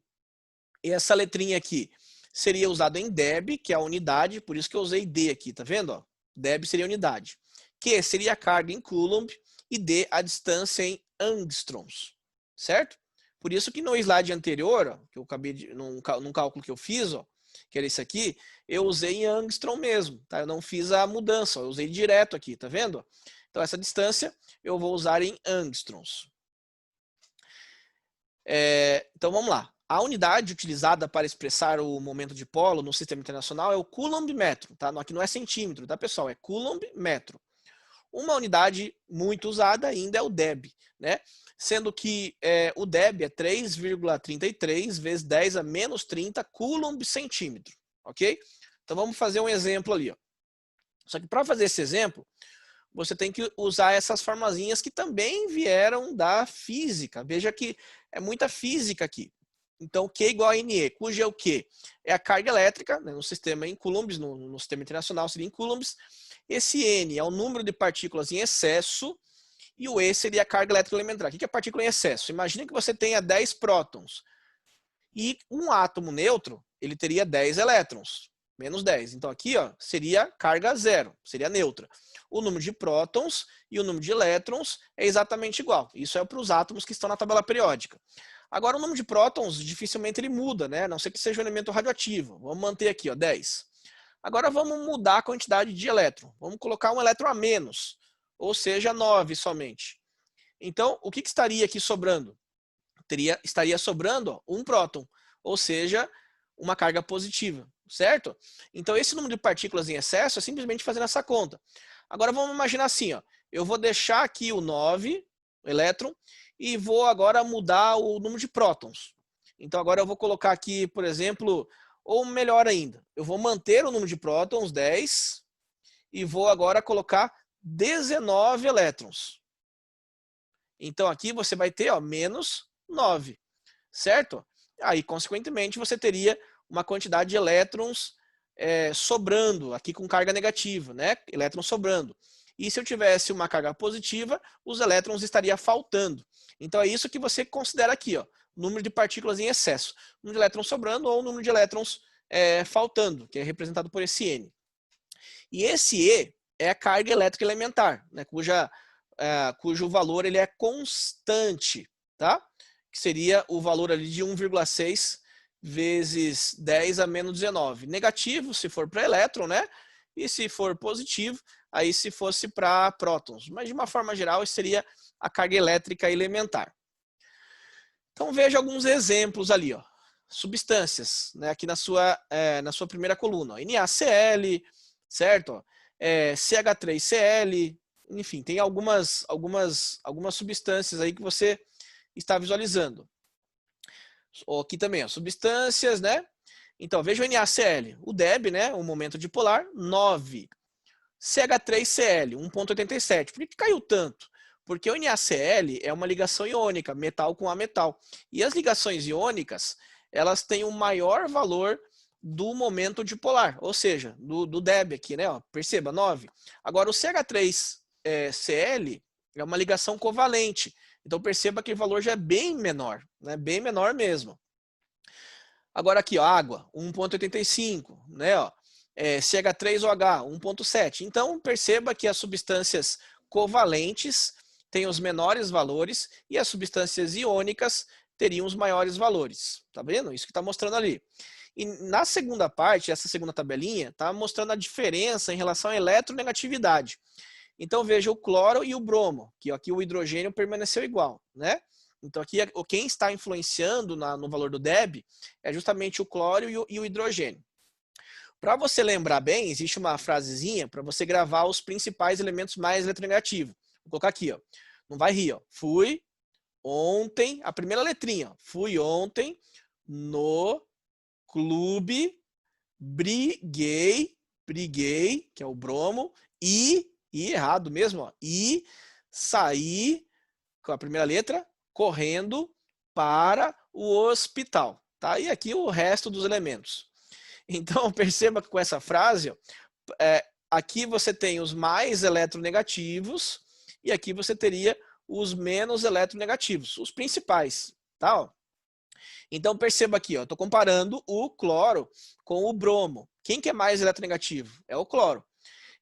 [SPEAKER 1] essa letrinha aqui seria usado em Deb, que é a unidade, por isso que eu usei D aqui, tá vendo? Ó? Deb seria a unidade. Q seria a carga em Coulomb e D a distância em angstroms, certo? Por isso que no slide anterior, ó, que eu acabei de, num cálculo que eu fiz, ó, que era esse aqui, eu usei em angstrom mesmo, tá? Eu não fiz a mudança, ó, eu usei direto aqui, tá vendo? Então essa distância eu vou usar em angstroms. Então vamos lá. A unidade utilizada para expressar o momento dipolo no sistema internacional é o Coulomb-metro, tá? Aqui não é centímetro, tá, pessoal? É Coulomb-metro. Uma unidade muito usada ainda é o Deb, né? Sendo que o Deb é 3,33 vezes 10 a menos 30 Coulomb-centímetro, ok? Então vamos fazer um exemplo ali, ó. Só que para fazer esse exemplo, você tem que usar essas formazinhas que também vieram da física. Veja que é muita física aqui. Então, Q igual a NE, cujo é o quê? É a carga elétrica, né, no sistema em coulombs, no sistema internacional seria em coulombs. Esse N é o número de partículas em excesso e o E seria a carga elétrica elementar. O que é partícula em excesso? Imagine que você tenha 10 prótons e um átomo neutro, ele teria 10 elétrons, menos 10. Então aqui ó, seria carga zero, seria neutra. O número de prótons e o número de elétrons é exatamente igual. Isso é para os átomos que estão na tabela periódica. Agora, o número de prótons, dificilmente ele muda, né? A não ser que seja um elemento radioativo. Vamos manter aqui, ó, 10. Agora, vamos mudar a quantidade de elétron. Vamos colocar um elétron a menos, ou seja, 9 somente. Então, o que estaria aqui sobrando? Estaria sobrando ó, um próton, ou seja, uma carga positiva, certo? Então, esse número de partículas em excesso é simplesmente fazendo essa conta. Agora, vamos imaginar assim, ó, eu vou deixar aqui o 9, o elétron, e vou agora mudar o número de prótons. Então, agora eu vou colocar aqui, por exemplo, ou melhor ainda, eu vou manter o número de prótons, 10, e vou agora colocar 19 elétrons. Então, aqui você vai ter ó, menos 9, certo? Aí, consequentemente, você teria uma quantidade de elétrons sobrando, aqui com carga negativa, né? Elétrons sobrando. E se eu tivesse uma carga positiva, os elétrons estariam faltando. Então é isso que você considera aqui, ó, número de partículas em excesso. Número de elétrons sobrando ou número de elétrons faltando, que é representado por esse N. E esse E é a carga elétrica elementar, né, cujo valor ele é constante, tá? Que seria o valor ali de 1,6 vezes 10 a menos 19. Negativo se for para elétron, né? E se for positivo, aí se fosse para prótons. Mas de uma forma geral, isso seria a carga elétrica elementar. Então veja alguns exemplos ali, ó. Substâncias, né? Aqui na sua primeira coluna. Ó. NaCl, certo? Ó. CH3Cl, enfim, tem algumas substâncias aí que você está visualizando. Aqui também, ó, substâncias, né? Então, veja o NaCl, o Deb, né? O momento dipolar, 9. CH3Cl, 1,87. Por que caiu tanto? Porque o NaCl é uma ligação iônica, metal com ametal. E as ligações iônicas, elas têm um maior valor do momento dipolar, ou seja, do Deb aqui, né? Ó, perceba, 9. Agora, o CH3Cl é uma ligação covalente. Então, perceba que o valor já é bem menor, né? Bem menor mesmo. Agora aqui, ó, água, 1,85, né? Ó, CH3OH, 1,7. Então, perceba que as substâncias covalentes têm os menores valores e as substâncias iônicas teriam os maiores valores. Tá vendo? Isso que está mostrando ali. E na segunda parte, essa segunda tabelinha, está mostrando a diferença em relação à eletronegatividade. Então, veja o cloro e o bromo, que aqui o hidrogênio permaneceu igual, né? Então, aqui quem está influenciando no valor do Deb é justamente o cloro e o hidrogênio. Para você lembrar bem, existe uma frasezinha para você gravar os principais elementos mais eletronegativos. Vou colocar aqui, ó. Não vai rir, ó. Fui ontem, a primeira letrinha, ó. Fui ontem no clube, briguei, que é o bromo, e errado mesmo, ó, e saí, com a primeira letra, correndo para o hospital. Tá? E aqui o resto dos elementos. Então, perceba que com essa frase, ó, aqui você tem os mais eletronegativos e aqui você teria os menos eletronegativos, os principais. Tá? Ó. Então, perceba aqui, estou comparando o cloro com o bromo. Quem que é mais eletronegativo? É o cloro.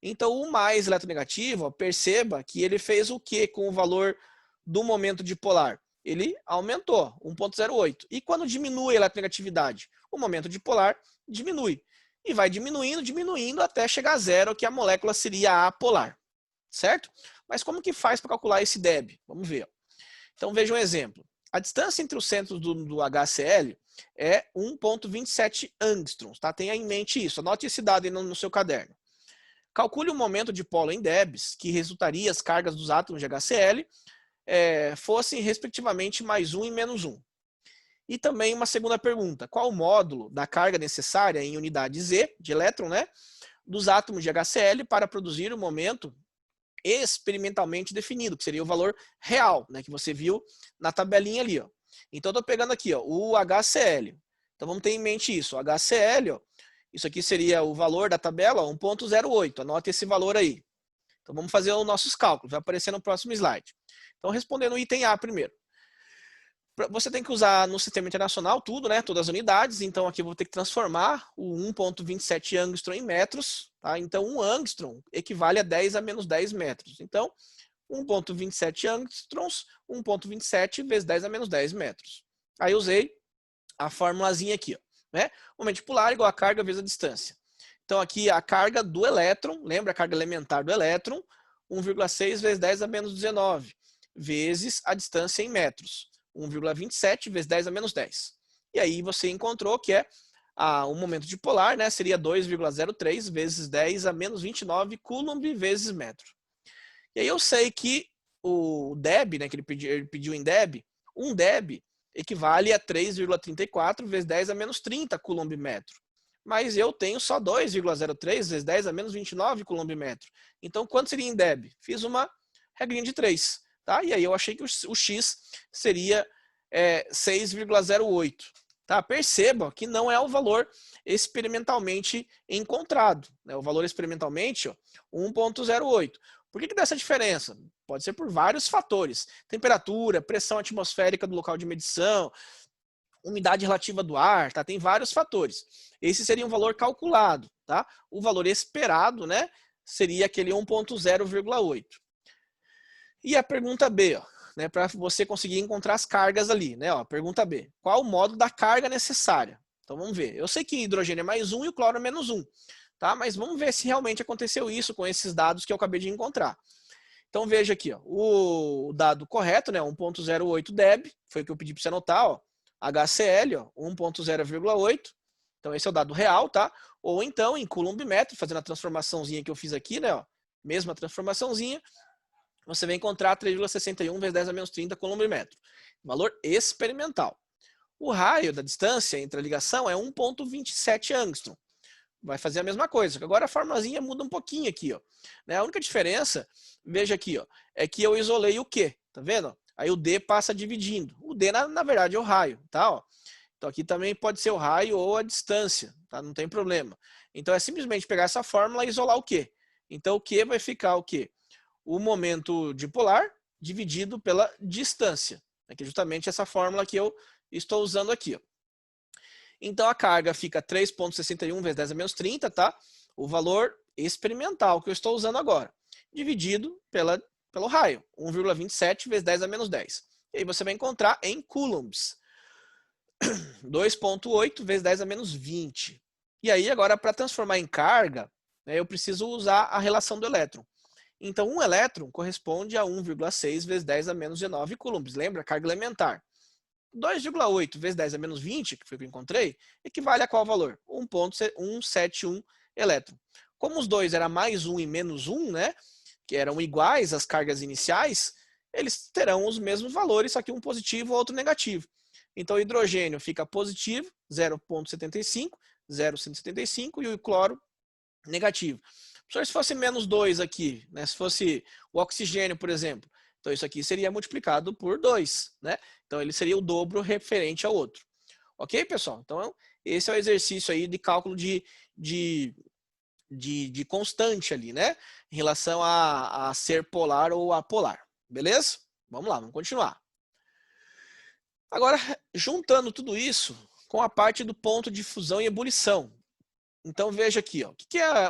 [SPEAKER 1] Então, o mais eletronegativo, ó, perceba que ele fez o que com o valor do momento dipolar? Ele aumentou, 1,08. E quando diminui a eletronegatividade? O momento dipolar diminui. E vai diminuindo, diminuindo, até chegar a zero, que a molécula seria apolar. Certo? Mas como que faz para calcular esse Deb? Vamos ver. Então, veja um exemplo. A distância entre os centros do HCl é 1,27 angstroms. Tá? Tenha em mente isso. Anote esse dado aí no seu caderno. Calcule o momento de polo em Debs, que resultaria as cargas dos átomos de HCl fossem respectivamente mais 1 e menos 1. E também uma segunda pergunta, qual o módulo da carga necessária em unidade Z, de elétron, né, dos átomos de HCl para produzir o momento experimentalmente definido, que seria o valor real, né, que você viu na tabelinha ali. Ó. Então, estou pegando aqui ó, o HCl. Então, vamos ter em mente isso. O HCl, ó, isso aqui seria o valor da tabela, 1,08. Anote esse valor aí. Então, vamos fazer os nossos cálculos. Vai aparecer no próximo slide. Então, respondendo o item A primeiro. Você tem que usar no sistema internacional tudo, né? Todas as unidades. Então, aqui eu vou ter que transformar o 1,27 angstrom em metros. Tá? Então, 1 angstrom equivale a 10 a menos 10 metros. Então, 1,27 angstroms, 1,27 vezes 10 a menos 10 metros. Aí, usei a formulazinha aqui, ó. Né? Momento dipolar igual a carga vezes a distância. Então, aqui a carga do elétron, lembra a carga elementar do elétron, 1,6 vezes 10 a menos 19, vezes a distância em metros, 1,27 vezes 10 a menos 10. E aí você encontrou que o momento dipolar, né, seria 2,03 vezes 10 a menos 29 coulomb vezes metro. E aí eu sei que o Deb, né, que ele pediu em Deb, um Deb equivale a 3,34 vezes 10 a menos 30 coulomb metro. Mas eu tenho só 2,03 vezes 10 a menos 29 coulomb metro. Então, quanto seria em Deb? Fiz uma regrinha de 3. Tá? E aí eu achei que o X seria 6,08. Tá? Perceba que não é o valor experimentalmente encontrado. Né? O valor experimentalmente, 1,08. Por que dá essa diferença? Pode ser por vários fatores. Temperatura, pressão atmosférica do local de medição, umidade relativa do ar, tá? Tem vários fatores. Esse seria um valor calculado, tá? O valor esperado, né, seria aquele 1.0,8. E a pergunta B, ó, né, para você conseguir encontrar as cargas ali, né, ó, pergunta B. Qual o modo da carga necessária? Então vamos ver. Eu sei que hidrogênio é mais 1 e o cloro é menos 1, tá? Mas vamos ver se realmente aconteceu isso com esses dados que eu acabei de encontrar. Então veja aqui, ó, o dado correto, né, 1.08 deb, foi o que eu pedi para você anotar, ó, HCl, ó, 1.0,8. Então esse é o dado real, tá? Ou então em Coulomb metro, fazendo a transformaçãozinha que eu fiz aqui, né, ó, mesma transformaçãozinha, você vai encontrar 3,61 vezes 10 a menos 30 Coulomb metro. Valor experimental. O raio da distância entre a ligação é 1.27 angstrom. Vai fazer a mesma coisa. Agora a formulazinha muda um pouquinho aqui, ó. Né? A única diferença, veja aqui, ó, é que eu isolei o Q, tá vendo? Aí o D passa dividindo. O D, na verdade, é o raio, tá? Ó. Então aqui também pode ser o raio ou a distância, tá? Não tem problema. Então é simplesmente pegar essa fórmula e isolar o Q. Então o Q vai ficar o quê? O momento dipolar dividido pela distância. Que é justamente essa fórmula que eu estou usando aqui, ó. Então a carga fica 3,61 vezes 10 a menos 30, tá? O valor experimental que eu estou usando agora, dividido pelo raio, 1,27 vezes 10 a menos 10. E aí você vai encontrar em coulombs, 2,8 vezes 10 a menos 20. E aí agora para transformar em carga, né, eu preciso usar a relação do elétron. Então um elétron corresponde a 1,6 vezes 10 a menos 19 coulombs. Lembra? Carga elementar. 2,8 vezes 10 a menos 20, que foi o que eu encontrei, equivale a qual valor? 1,171 elétron. Como os dois eram mais 1 e menos 1, né, que eram iguais às cargas iniciais, eles terão os mesmos valores, só que um positivo e outro negativo. Então o hidrogênio fica positivo, 0,75, 0,175, e o cloro negativo. Se fosse menos 2 aqui, né, se fosse o oxigênio, por exemplo, então isso aqui seria multiplicado por 2, né? Então ele seria o dobro referente ao outro. Ok, pessoal? Então esse é o exercício aí de cálculo de constante ali, né? Em relação a ser polar ou apolar. Beleza? Vamos lá, vamos continuar. Agora, juntando tudo isso com a parte do ponto de fusão e ebulição. Então veja aqui, ó, o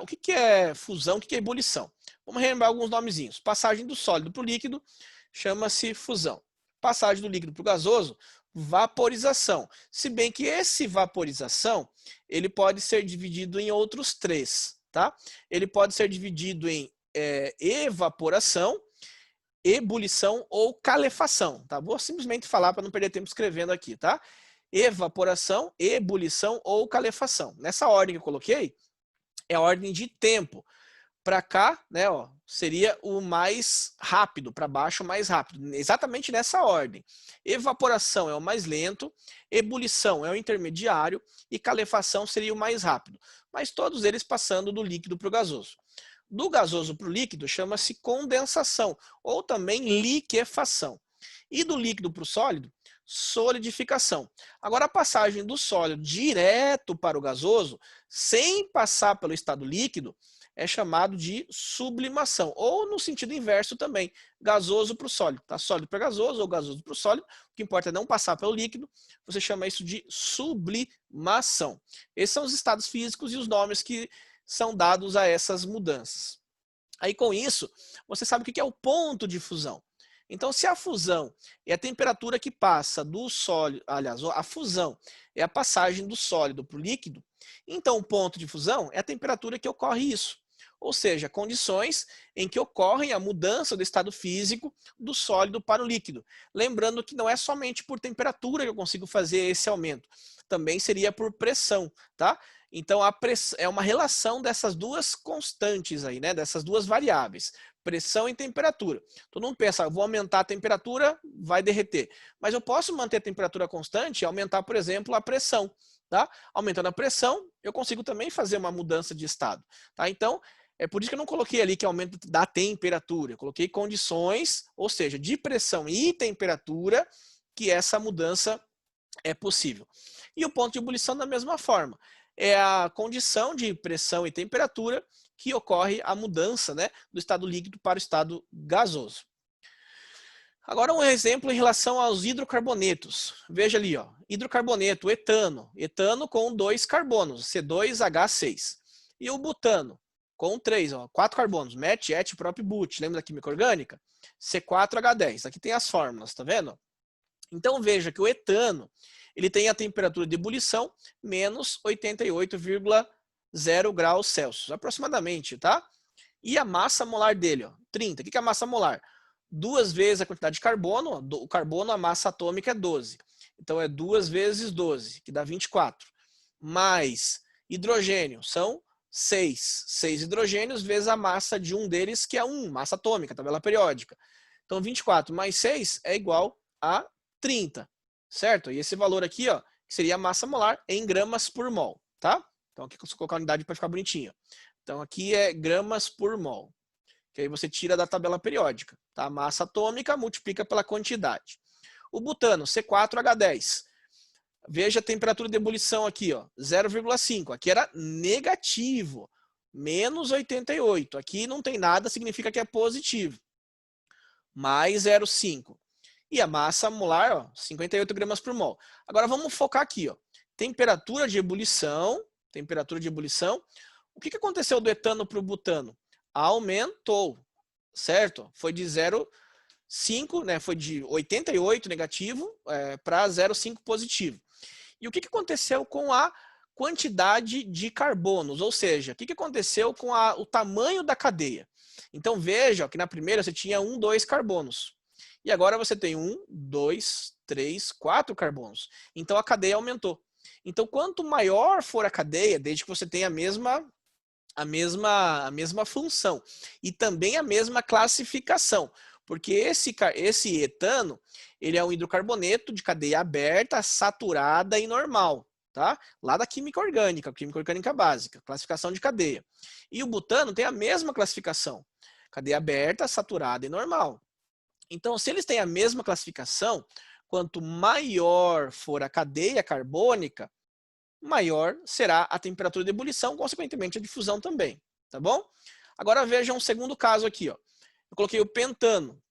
[SPEAKER 1] que é fusão, o que é ebulição? Vamos relembrar alguns nomezinhos. Passagem do sólido para o líquido chama-se fusão. Passagem do líquido para o gasoso, vaporização. Se bem que esse vaporização, ele pode ser dividido em outros três, tá? Ele pode ser dividido em evaporação, ebulição ou calefação, tá? Vou simplesmente falar para não perder tempo escrevendo aqui, tá? Evaporação, ebulição ou calefação. Nessa ordem que eu coloquei, é a ordem de tempo. Para cá, né, ó, seria o mais rápido, para baixo o mais rápido. Exatamente nessa ordem. Evaporação é o mais lento, ebulição é o intermediário e calefação seria o mais rápido. Mas todos eles passando do líquido para o gasoso. Do gasoso para o líquido chama-se condensação ou também liquefação. E do líquido para o sólido, solidificação. Agora a passagem do sólido direto para o gasoso, sem passar pelo estado líquido, é chamado de sublimação, ou no sentido inverso também, gasoso para o sólido, tá? Sólido para gasoso ou gasoso para o sólido, o que importa é não passar pelo líquido, você chama isso de sublimação. Esses são os estados físicos e os nomes que são dados a essas mudanças. Aí com isso, você sabe o que é o ponto de fusão. Então, se a fusão é a temperatura que passa do sólido, aliás, a fusão é a passagem do sólido para o líquido, então o ponto de fusão é a temperatura que ocorre isso. Ou seja, condições em que ocorrem a mudança do estado físico do sólido para o líquido. Lembrando que não é somente por temperatura que eu consigo fazer esse aumento, também seria por pressão, tá? Então a pressão é uma relação dessas duas constantes aí, né? Dessas duas variáveis, pressão e temperatura. Todo mundo pensa, vou aumentar a temperatura, vai derreter. Mas eu posso manter a temperatura constante e aumentar, por exemplo, a pressão. Tá? Aumentando a pressão, eu consigo também fazer uma mudança de estado. Tá? Então, é por isso que eu não coloquei ali que aumento da temperatura. Eu coloquei condições, ou seja, de pressão e temperatura, que essa mudança é possível. E o ponto de ebulição da mesma forma. É a condição de pressão e temperatura que ocorre a mudança, né, do estado líquido para o estado gasoso. Agora um exemplo em relação aos hidrocarbonetos. Veja ali, ó, hidrocarboneto, etano. Etano com 2 carbonos, C2H6. E o butano, com 3, ó, 4 carbonos, met, et, prop, but. Lembra da química orgânica? C4H10. Aqui tem as fórmulas, tá vendo? Então veja que o etano, ele tem a temperatura de ebulição menos 88,0 graus Celsius, aproximadamente, tá? E a massa molar dele, ó, 30. O que é a massa molar? 2 vezes a quantidade de carbono, o carbono, a massa atômica é 12. Então é 2 vezes 12, que dá 24. Mais hidrogênio, são 6. 6 hidrogênios vezes a massa de um deles, que é 1, massa atômica, tabela periódica. Então 24 mais 6 é igual a 30, certo? E esse valor aqui, ó, seria a massa molar em gramas por mol, tá? Então aqui eu vou colocar a unidade para ficar bonitinho. Então aqui é gramas por mol, que aí você tira da tabela periódica, tá? A massa atômica multiplica pela quantidade. O butano, C4H10. Veja a temperatura de ebulição aqui, ó, 0,5. Aqui era negativo, menos 88. Aqui não tem nada, significa que é positivo. Mais 0,5. E a massa molar, ó, 58 gramas por mol. Agora vamos focar aqui, ó. Temperatura de ebulição. O que aconteceu do etano para o butano? Aumentou, certo? Foi de 0,5, né? Foi de 88 negativo para 0,5 positivo. E o que aconteceu com a quantidade de carbonos? Ou seja, o que aconteceu com o tamanho da cadeia? Então veja que na primeira você tinha 1, 2 carbonos. E agora você tem 1, 2, 3, 4 carbonos. Então a cadeia aumentou. Então quanto maior for a cadeia, desde que você tenha a mesma função e também a mesma classificação, porque esse etano, ele é um hidrocarboneto de cadeia aberta, saturada e normal, tá? Lá da química orgânica básica, classificação de cadeia. E o butano tem a mesma classificação, cadeia aberta, saturada e normal. Então, se eles têm a mesma classificação, quanto maior for a cadeia carbônica, maior será a temperatura de ebulição, consequentemente a difusão também, tá bom? Agora veja um segundo caso aqui, ó. Eu coloquei o pentano,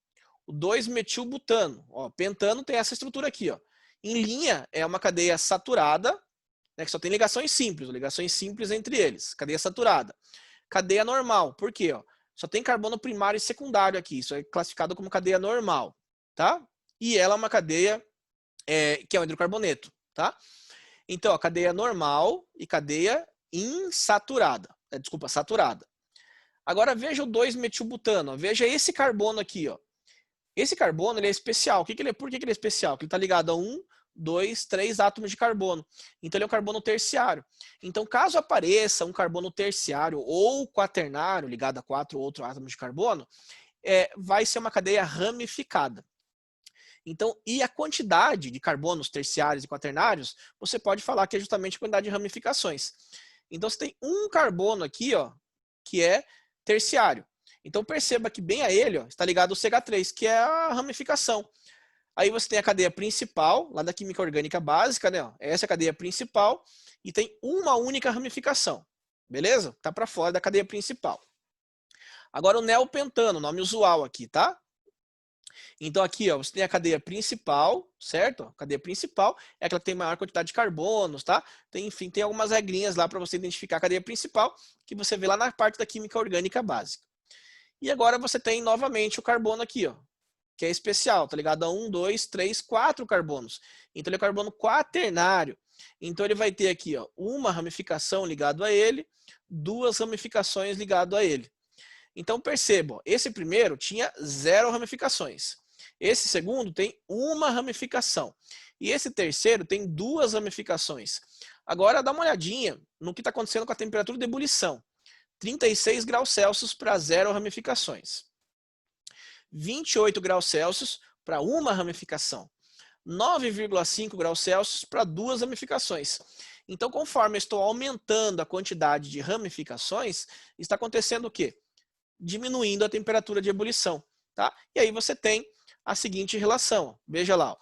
[SPEAKER 1] o 2-metilbutano. Ó, pentano tem essa estrutura aqui, ó. Em linha é uma cadeia saturada, né, que só tem ligações simples entre eles, cadeia saturada. Cadeia normal, por quê? Ó? Só tem carbono primário e secundário aqui, isso é classificado como cadeia normal, tá? E ela é uma cadeia que é um hidrocarboneto, tá? Então, a cadeia normal e cadeia insaturada. Saturada. Agora veja o 2-metilbutano. Veja esse carbono aqui, ó. Esse carbono ele é especial. Por que ele é especial? Porque ele está ligado a 1, 2, 3 átomos de carbono. Então ele é um carbono terciário. Então, caso apareça um carbono terciário ou quaternário ligado a 4 outros átomos de carbono, vai ser uma cadeia ramificada. Então, e a quantidade de carbonos terciários e quaternários, você pode falar que é justamente a quantidade de ramificações. Então, você tem um carbono aqui, ó, que é terciário. Então, perceba que bem a ele, ó, está ligado ao CH3, que é a ramificação. Aí você tem a cadeia principal, lá da química orgânica básica, né? Ó, essa é a cadeia principal, e tem uma única ramificação. Beleza? Tá para fora da cadeia principal. Agora o neopentano, nome usual aqui, tá? Então aqui, ó, você tem a cadeia principal, certo? A cadeia principal é aquela que tem maior quantidade de carbonos, tá? Enfim, tem algumas regrinhas lá para você identificar a cadeia principal, que você vê lá na parte da química orgânica básica. E agora você tem novamente o carbono aqui, ó, que é especial, tá ligado a 1, 2, 3, 4 carbonos. Então ele é carbono quaternário. Então ele vai ter aqui, ó, uma ramificação ligado a ele, 2 ramificações ligado a ele. Então percebam, esse primeiro tinha 0 ramificações. Esse segundo tem uma ramificação. E esse terceiro tem 2 ramificações. Agora dá uma olhadinha no que está acontecendo com a temperatura de ebulição. 36 graus Celsius para 0 ramificações. 28 graus Celsius para uma ramificação. 9,5 graus Celsius para 2 ramificações. Então, conforme eu estou aumentando a quantidade de ramificações, está acontecendo o quê? Diminuindo a temperatura de ebulição, tá? E aí você tem a seguinte relação, veja lá, ó.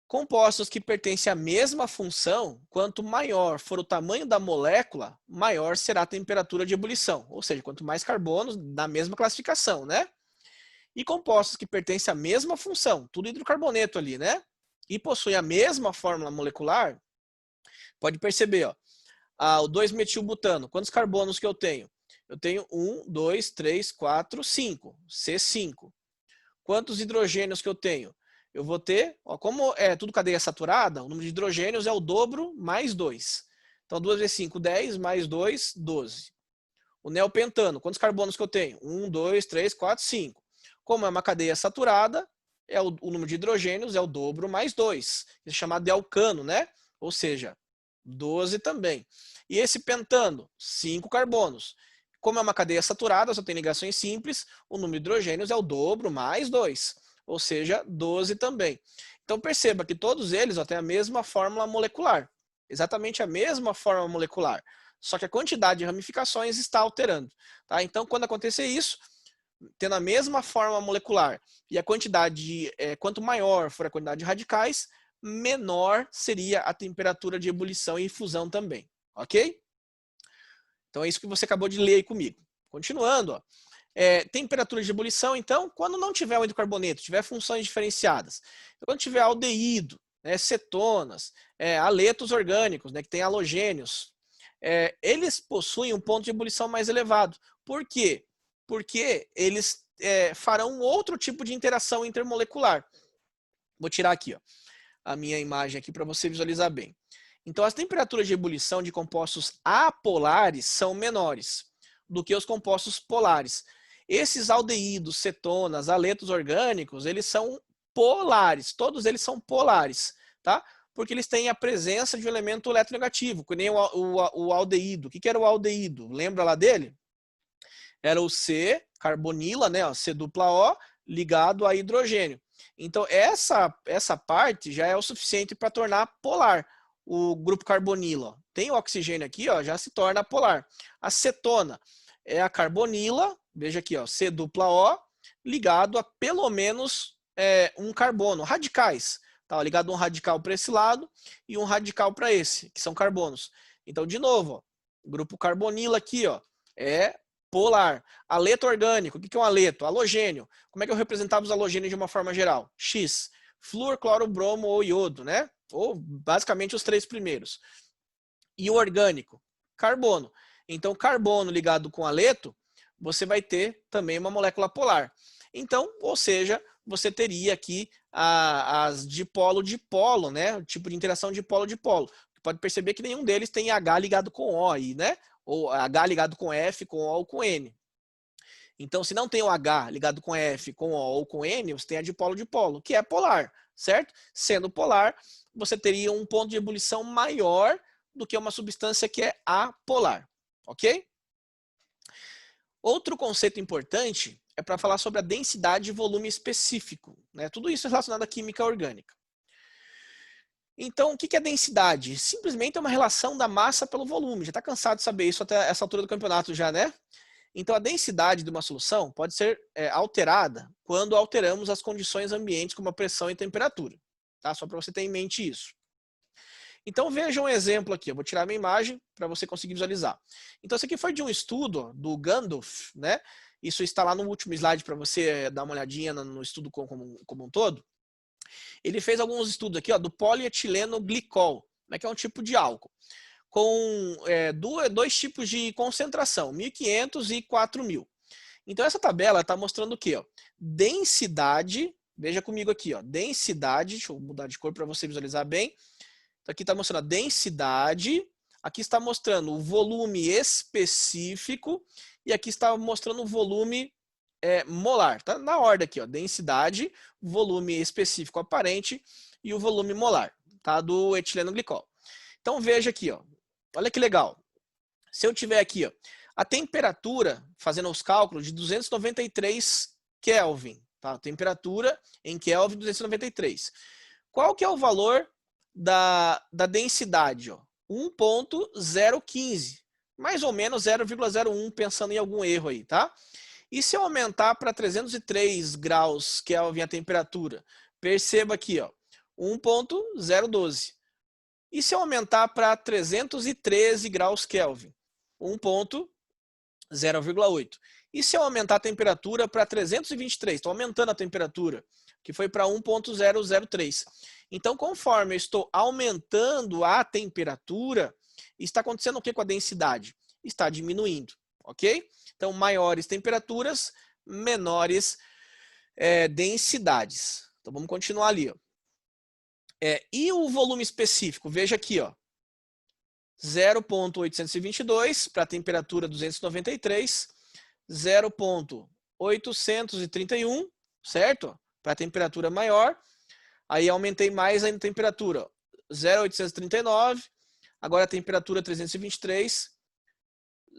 [SPEAKER 1] Compostos que pertencem à mesma função, quanto maior for o tamanho da molécula, maior será a temperatura de ebulição, ou seja, quanto mais carbonos, da mesma classificação, né? E compostos que pertencem à mesma função, tudo hidrocarboneto ali, né? E possuem a mesma fórmula molecular, pode perceber, ó, o 2-metilbutano, quantos carbonos que eu tenho? Eu tenho 1, 2, 3, 4, 5, C5. Quantos hidrogênios que eu tenho? Eu vou ter, ó, como é tudo cadeia saturada, o número de hidrogênios é o dobro mais 2. Então 2 vezes 5, 10, mais 2, 12. O neopentano, quantos carbonos que eu tenho? 1, 2, 3, 4, 5. Como é uma cadeia saturada, o número de hidrogênios é o dobro mais 2. Isso é chamado de alcano, né? Ou seja, 12 também. E esse pentano, 5 carbonos. Como é uma cadeia saturada, só tem ligações simples, o número de hidrogênios é o dobro mais 2, ou seja, 12 também. Então perceba que todos eles têm a mesma fórmula molecular, exatamente a mesma fórmula molecular, só que a quantidade de ramificações está alterando. Tá? Então, quando acontecer isso, tendo a mesma fórmula molecular e a quantidade, quanto maior for a quantidade de radicais, menor seria a temperatura de ebulição e fusão também, ok? Então é isso que você acabou de ler aí comigo. Continuando, ó. Temperatura de ebulição, então, quando não tiver o hidrocarboneto, tiver funções diferenciadas, quando tiver aldeído, né, cetonas, aletos orgânicos, né, que tem halogênios, eles possuem um ponto de ebulição mais elevado. Por quê? Porque eles farão um outro tipo de interação intermolecular. Vou tirar aqui, ó, a minha imagem aqui para você visualizar bem. Então, as temperaturas de ebulição de compostos apolares são menores do que os compostos polares. Esses aldeídos, cetonas, aletos orgânicos, eles são polares, todos eles são polares, tá? Porque eles têm a presença de um elemento eletronegativo, que nem o aldeído. O que era o aldeído? Lembra lá dele? Era o C, carbonila, né? O C dupla O, ligado a hidrogênio. Então, essa parte já é o suficiente para tornar polar o grupo carbonila. Tem o oxigênio aqui, ó, já se torna polar. A cetona é a carbonila, veja aqui, ó, C dupla O, ligado a pelo menos um carbono, radicais. Tá, ligado um radical para esse lado e um radical para esse, que são carbonos. Então, de novo, ó, o grupo carbonila aqui, ó, é polar. Aleto orgânico, o que é um aleto? Halogênio. Como é que eu representava os halogênios de uma forma geral? X. Flúor, cloro, bromo ou iodo, né? Ou basicamente os três primeiros. E o orgânico? Carbono. Então, carbono ligado com aleto, você vai ter também uma molécula polar. Então, ou seja, você teria aqui as dipolo-dipolo, né? O tipo de interação dipolo-dipolo. Pode perceber que nenhum deles tem H ligado com O aí, né? Ou H ligado com F, com O ou com N. Então, se não tem o H ligado com F, com O ou com N, você tem a dipolo-dipolo, que é polar, certo? Sendo polar, você teria um ponto de ebulição maior do que uma substância que é apolar, ok? Outro conceito importante é para falar sobre a densidade e volume específico, né? Tudo isso é relacionado à química orgânica. Então, o que é densidade? Simplesmente é uma relação da massa pelo volume. Já está cansado de saber isso até essa altura do campeonato já, né? Então, a densidade de uma solução pode ser alterada quando alteramos as condições ambientes, como a pressão e temperatura. Tá? Só para você ter em mente isso. Então, veja um exemplo aqui. Eu vou tirar minha imagem para você conseguir visualizar. Então, isso aqui foi de um estudo do Gandalf, né? Isso está lá no último slide para você dar uma olhadinha no estudo como um todo. Ele fez alguns estudos aqui, ó, do polietileno glicol, né, que é um tipo de álcool, com dois tipos de concentração, 1.500 e 4.000. Então, essa tabela está mostrando o quê? Ó? Densidade, veja comigo aqui, ó, densidade, deixa eu mudar de cor para você visualizar bem. Então, aqui está mostrando a densidade, aqui está mostrando o volume específico e aqui está mostrando o volume molar. Tá na ordem aqui, ó, densidade, volume específico aparente e o volume molar, tá, do etileno glicol. Então veja aqui, ó, olha que legal. Se eu tiver aqui, ó, a temperatura, fazendo os cálculos, de 293 Kelvin, tá? Temperatura em Kelvin 293. Qual que é o valor da densidade? 1.015, mais ou menos 0,01, pensando em algum erro aí, tá? E se eu aumentar para 303 graus Kelvin a temperatura? Perceba aqui, ó, 1.012. E se eu aumentar para 313 graus Kelvin? 0,8. E se eu aumentar a temperatura para 323? Estou aumentando a temperatura, que foi para 1.003. Então, conforme eu estou aumentando a temperatura, está acontecendo o que com a densidade? Está diminuindo, ok? Então, maiores temperaturas, menores densidades. Então, vamos continuar ali. Ó. E o volume específico? Veja aqui, ó. 0.822 para a temperatura 293, 0.831, certo? Para a temperatura maior. Aí aumentei mais ainda a temperatura, 0.839, agora a temperatura 323,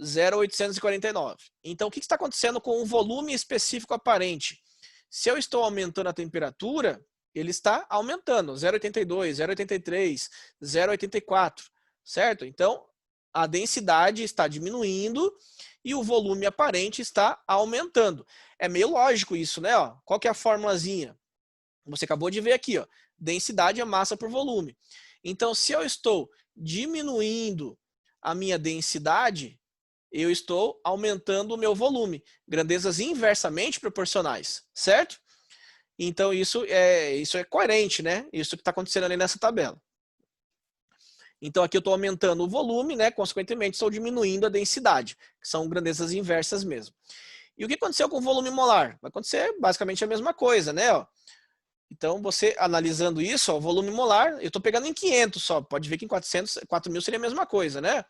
[SPEAKER 1] 0.849. Então, o que está acontecendo com o volume específico aparente? Se eu estou aumentando a temperatura, ele está aumentando, 0.82, 0.83, 0.84, certo? Então, a densidade está diminuindo e o volume aparente está aumentando. É meio lógico isso, né? Ó, qual que é a formulazinha? Você acabou de ver aqui, ó, densidade é massa por volume. Então, se eu estou diminuindo a minha densidade, eu estou aumentando o meu volume. Grandezas inversamente proporcionais, certo? Então, isso é coerente, né? Isso que está acontecendo ali nessa tabela. Então, aqui eu estou aumentando o volume, né? Consequentemente, estou diminuindo a densidade, que são grandezas inversas mesmo. E o que aconteceu com o volume molar? Vai acontecer basicamente a mesma coisa, né? Ó. Então, você analisando isso, ó, o volume molar, eu estou pegando em 500 só, pode ver que em 4.000 seria a mesma coisa, né?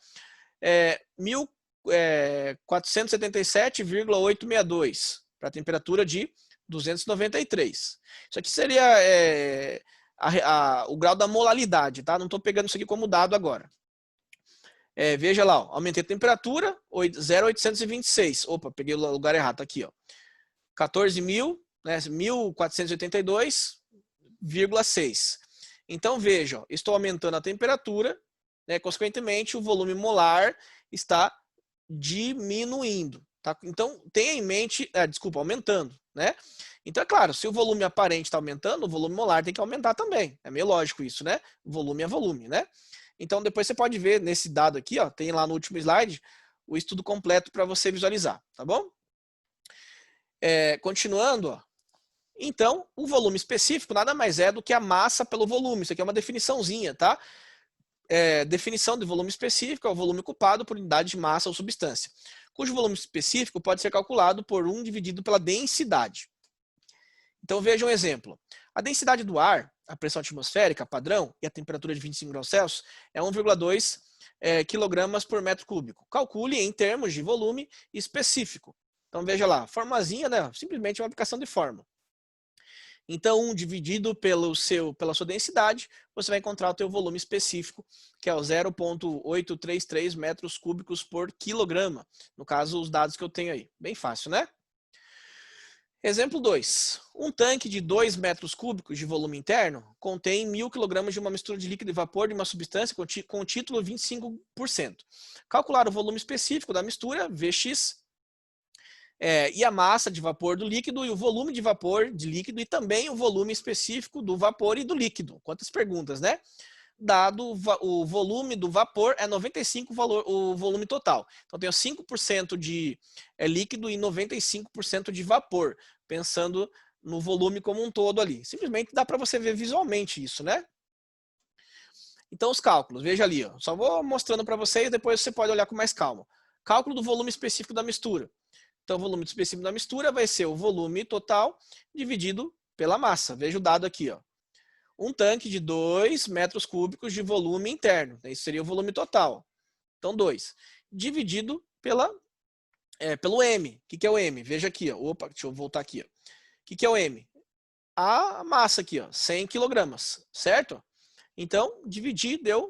[SPEAKER 1] 1.477,862 para a temperatura de 293. Isso aqui seria o grau da molaridade, tá? Não estou pegando isso aqui como dado agora. Veja lá, ó, aumentei a temperatura, 0.826. Opa, peguei o lugar errado, tá aqui, ó. 14.000, né, 1.482,6. Então, veja, ó, estou aumentando a temperatura, né, consequentemente, o volume molar está diminuindo. Tá? Então, tenha em mente, aumentando, né? Então, é claro, se o volume aparente está aumentando, o volume molar tem que aumentar também. É meio lógico isso, né? Volume é volume, né? Então, depois você pode ver nesse dado aqui, ó, tem lá no último slide, o estudo completo para você visualizar, tá bom? Continuando, ó. Então, o volume específico nada mais é do que a massa pelo volume. Isso aqui é uma definiçãozinha, tá? Definição de volume específico é o volume ocupado por unidade de massa ou substância, cujo volume específico pode ser calculado por 1 dividido pela densidade. Então, veja um exemplo. A densidade do ar, a pressão atmosférica padrão e a temperatura de 25 graus Celsius é 1,2 kg por metro cúbico. Calcule em termos de volume específico. Então, veja lá, formazinha, né? Simplesmente uma aplicação de fórmula. Então, 1 dividido pela sua densidade, você vai encontrar o teu volume específico, que é o 0,833 metros cúbicos por quilograma. No caso, os dados que eu tenho aí. Bem fácil, né? Exemplo 2. Um tanque de 2 metros cúbicos de volume interno contém 1.000 kg de uma mistura de líquido e vapor de uma substância com título 25%. Calcular o volume específico da mistura, Vx, e a massa de vapor do líquido e o volume de vapor de líquido e também o volume específico do vapor e do líquido. Quantas perguntas, né? Dado o volume do vapor é 95 o volume total. Então, tenho 5% de líquido e 95% de vapor, pensando no volume como um todo ali. Simplesmente dá para você ver visualmente isso, né? Então, os cálculos, veja ali, ó. Só vou mostrando para vocês, depois você pode olhar com mais calma. Cálculo do volume específico da mistura. Então, o volume específico da mistura vai ser o volume total dividido pela massa. Veja o dado aqui, ó. Um tanque de 2 metros cúbicos de volume interno. Esse seria o volume total. Então, 2. Dividido pelo M. O que é o M? Veja aqui, ó. Opa, deixa eu voltar aqui, ó. O que é o M? A massa aqui, ó, 100 kg, certo? Então, dividir deu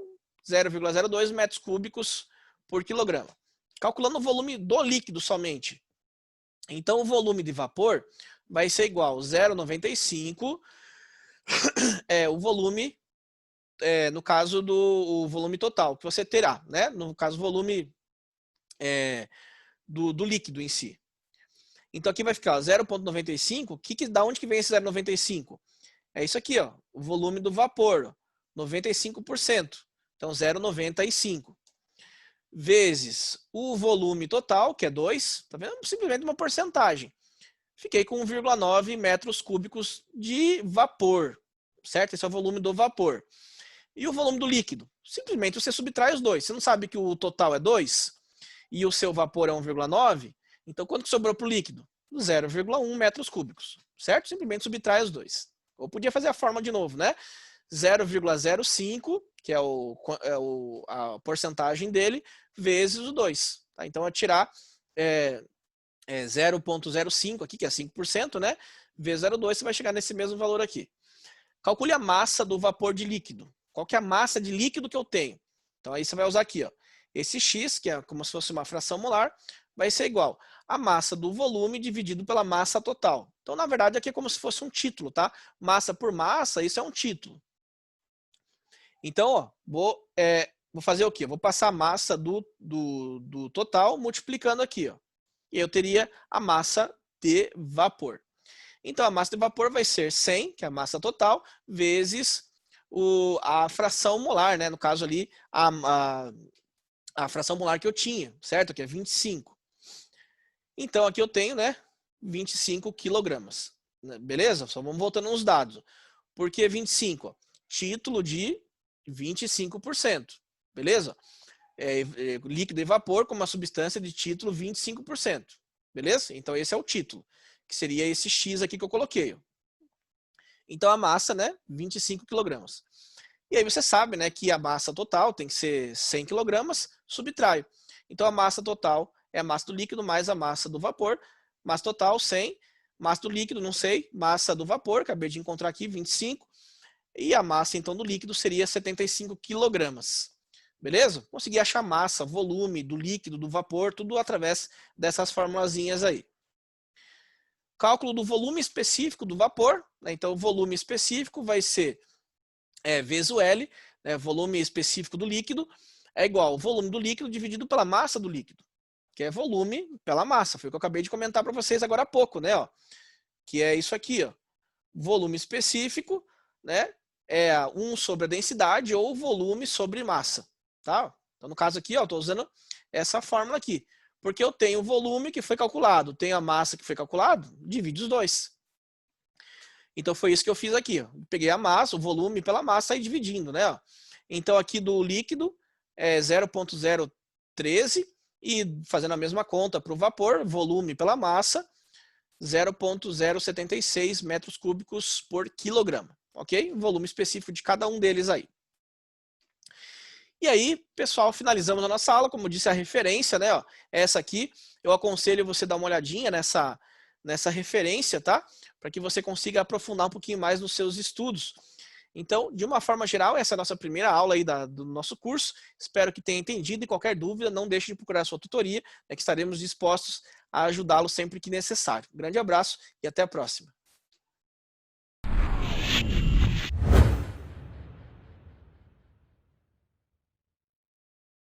[SPEAKER 1] 0,02 metros cúbicos por quilograma. Calculando o volume do líquido somente. Então, o volume de vapor vai ser igual a 0,95 o volume, no caso do volume total, que você terá, né? No caso, o volume do líquido em si. Então, aqui vai ficar 0,95. Da onde que vem esse 0,95? É isso aqui, ó, o volume do vapor, ó, 95%. Então, 0,95. vezes o volume total, que é 2, tá vendo? Simplesmente uma porcentagem. Fiquei com 1,9 metros cúbicos de vapor, certo? Esse é o volume do vapor. E o volume do líquido? Simplesmente você subtrai os dois. Você não sabe que o total é 2 e o seu vapor é 1,9? Então, quanto que sobrou para o líquido? 0,1 metros cúbicos, certo? Simplesmente subtrai os dois. Ou podia fazer a forma de novo, né? 0,05, que é a porcentagem dele, vezes o 2. Tá? Então, eu tirar 0,05 aqui, que é 5%, né? Vezes 0,2, você vai chegar nesse mesmo valor aqui. Calcule a massa do vapor de líquido. Qual que é a massa de líquido que eu tenho? Então, aí você vai usar aqui, ó. Esse X, que é como se fosse uma fração molar, vai ser igual a massa do volume dividido pela massa total. Então, na verdade, aqui é como se fosse um título, tá? Massa por massa, isso é um título. Então, ó, vou fazer o quê? Vou passar a massa do total multiplicando aqui, ó. E eu teria a massa de vapor. Então, a massa de vapor vai ser 100, que é a massa total, vezes a fração molar, né? No caso ali, a fração molar que eu tinha, certo? Que é 25. Então, aqui eu tenho, né? 25 quilogramas. Beleza? Só vamos voltando nos dados. Por que 25? Ó, título de 25%. Beleza? Líquido e vapor com uma substância de título 25%. Beleza? Então, esse é o título, que seria esse X aqui que eu coloquei. Então, a massa, né? 25 quilogramas. E aí você sabe, né, que a massa total tem que ser 100 quilogramas, subtrai. Então, a massa total é a massa do líquido mais a massa do vapor. Massa total, 100. Massa do líquido, não sei. Massa do vapor, acabei de encontrar aqui, 25. E a massa, então, do líquido seria 75 quilogramas. Beleza? Consegui achar massa, volume do líquido, do vapor, tudo através dessas formulazinhas aí. Cálculo do volume específico do vapor. Né? Então, o volume específico vai ser vezes o L, né? Volume específico do líquido, é igual ao volume do líquido dividido pela massa do líquido, que é volume pela massa. Foi o que eu acabei de comentar para vocês agora há pouco, né? Ó, que é isso aqui, ó. Volume específico, né? É 1 sobre a densidade ou volume sobre massa, tá? Então, no caso aqui, ó, estou usando essa fórmula aqui. Porque eu tenho o volume que foi calculado, tenho a massa que foi calculado, divide os dois. Então, foi isso que eu fiz aqui. Ó. Peguei a massa, o volume pela massa e dividindo, né? Ó. Então, aqui do líquido é 0,013 e fazendo a mesma conta para o vapor, volume pela massa, 0,076 metros cúbicos por quilograma, ok? Volume específico de cada um deles aí. E aí, pessoal, finalizamos a nossa aula. Como eu disse, a referência, né? Ó, essa aqui, eu aconselho você dar uma olhadinha nessa referência, tá? Para que você consiga aprofundar um pouquinho mais nos seus estudos. Então, de uma forma geral, essa é a nossa primeira aula aí do nosso curso. Espero que tenha entendido e qualquer dúvida, não deixe de procurar a sua tutoria, que estaremos dispostos a ajudá-lo sempre que necessário. Um grande abraço e até a próxima.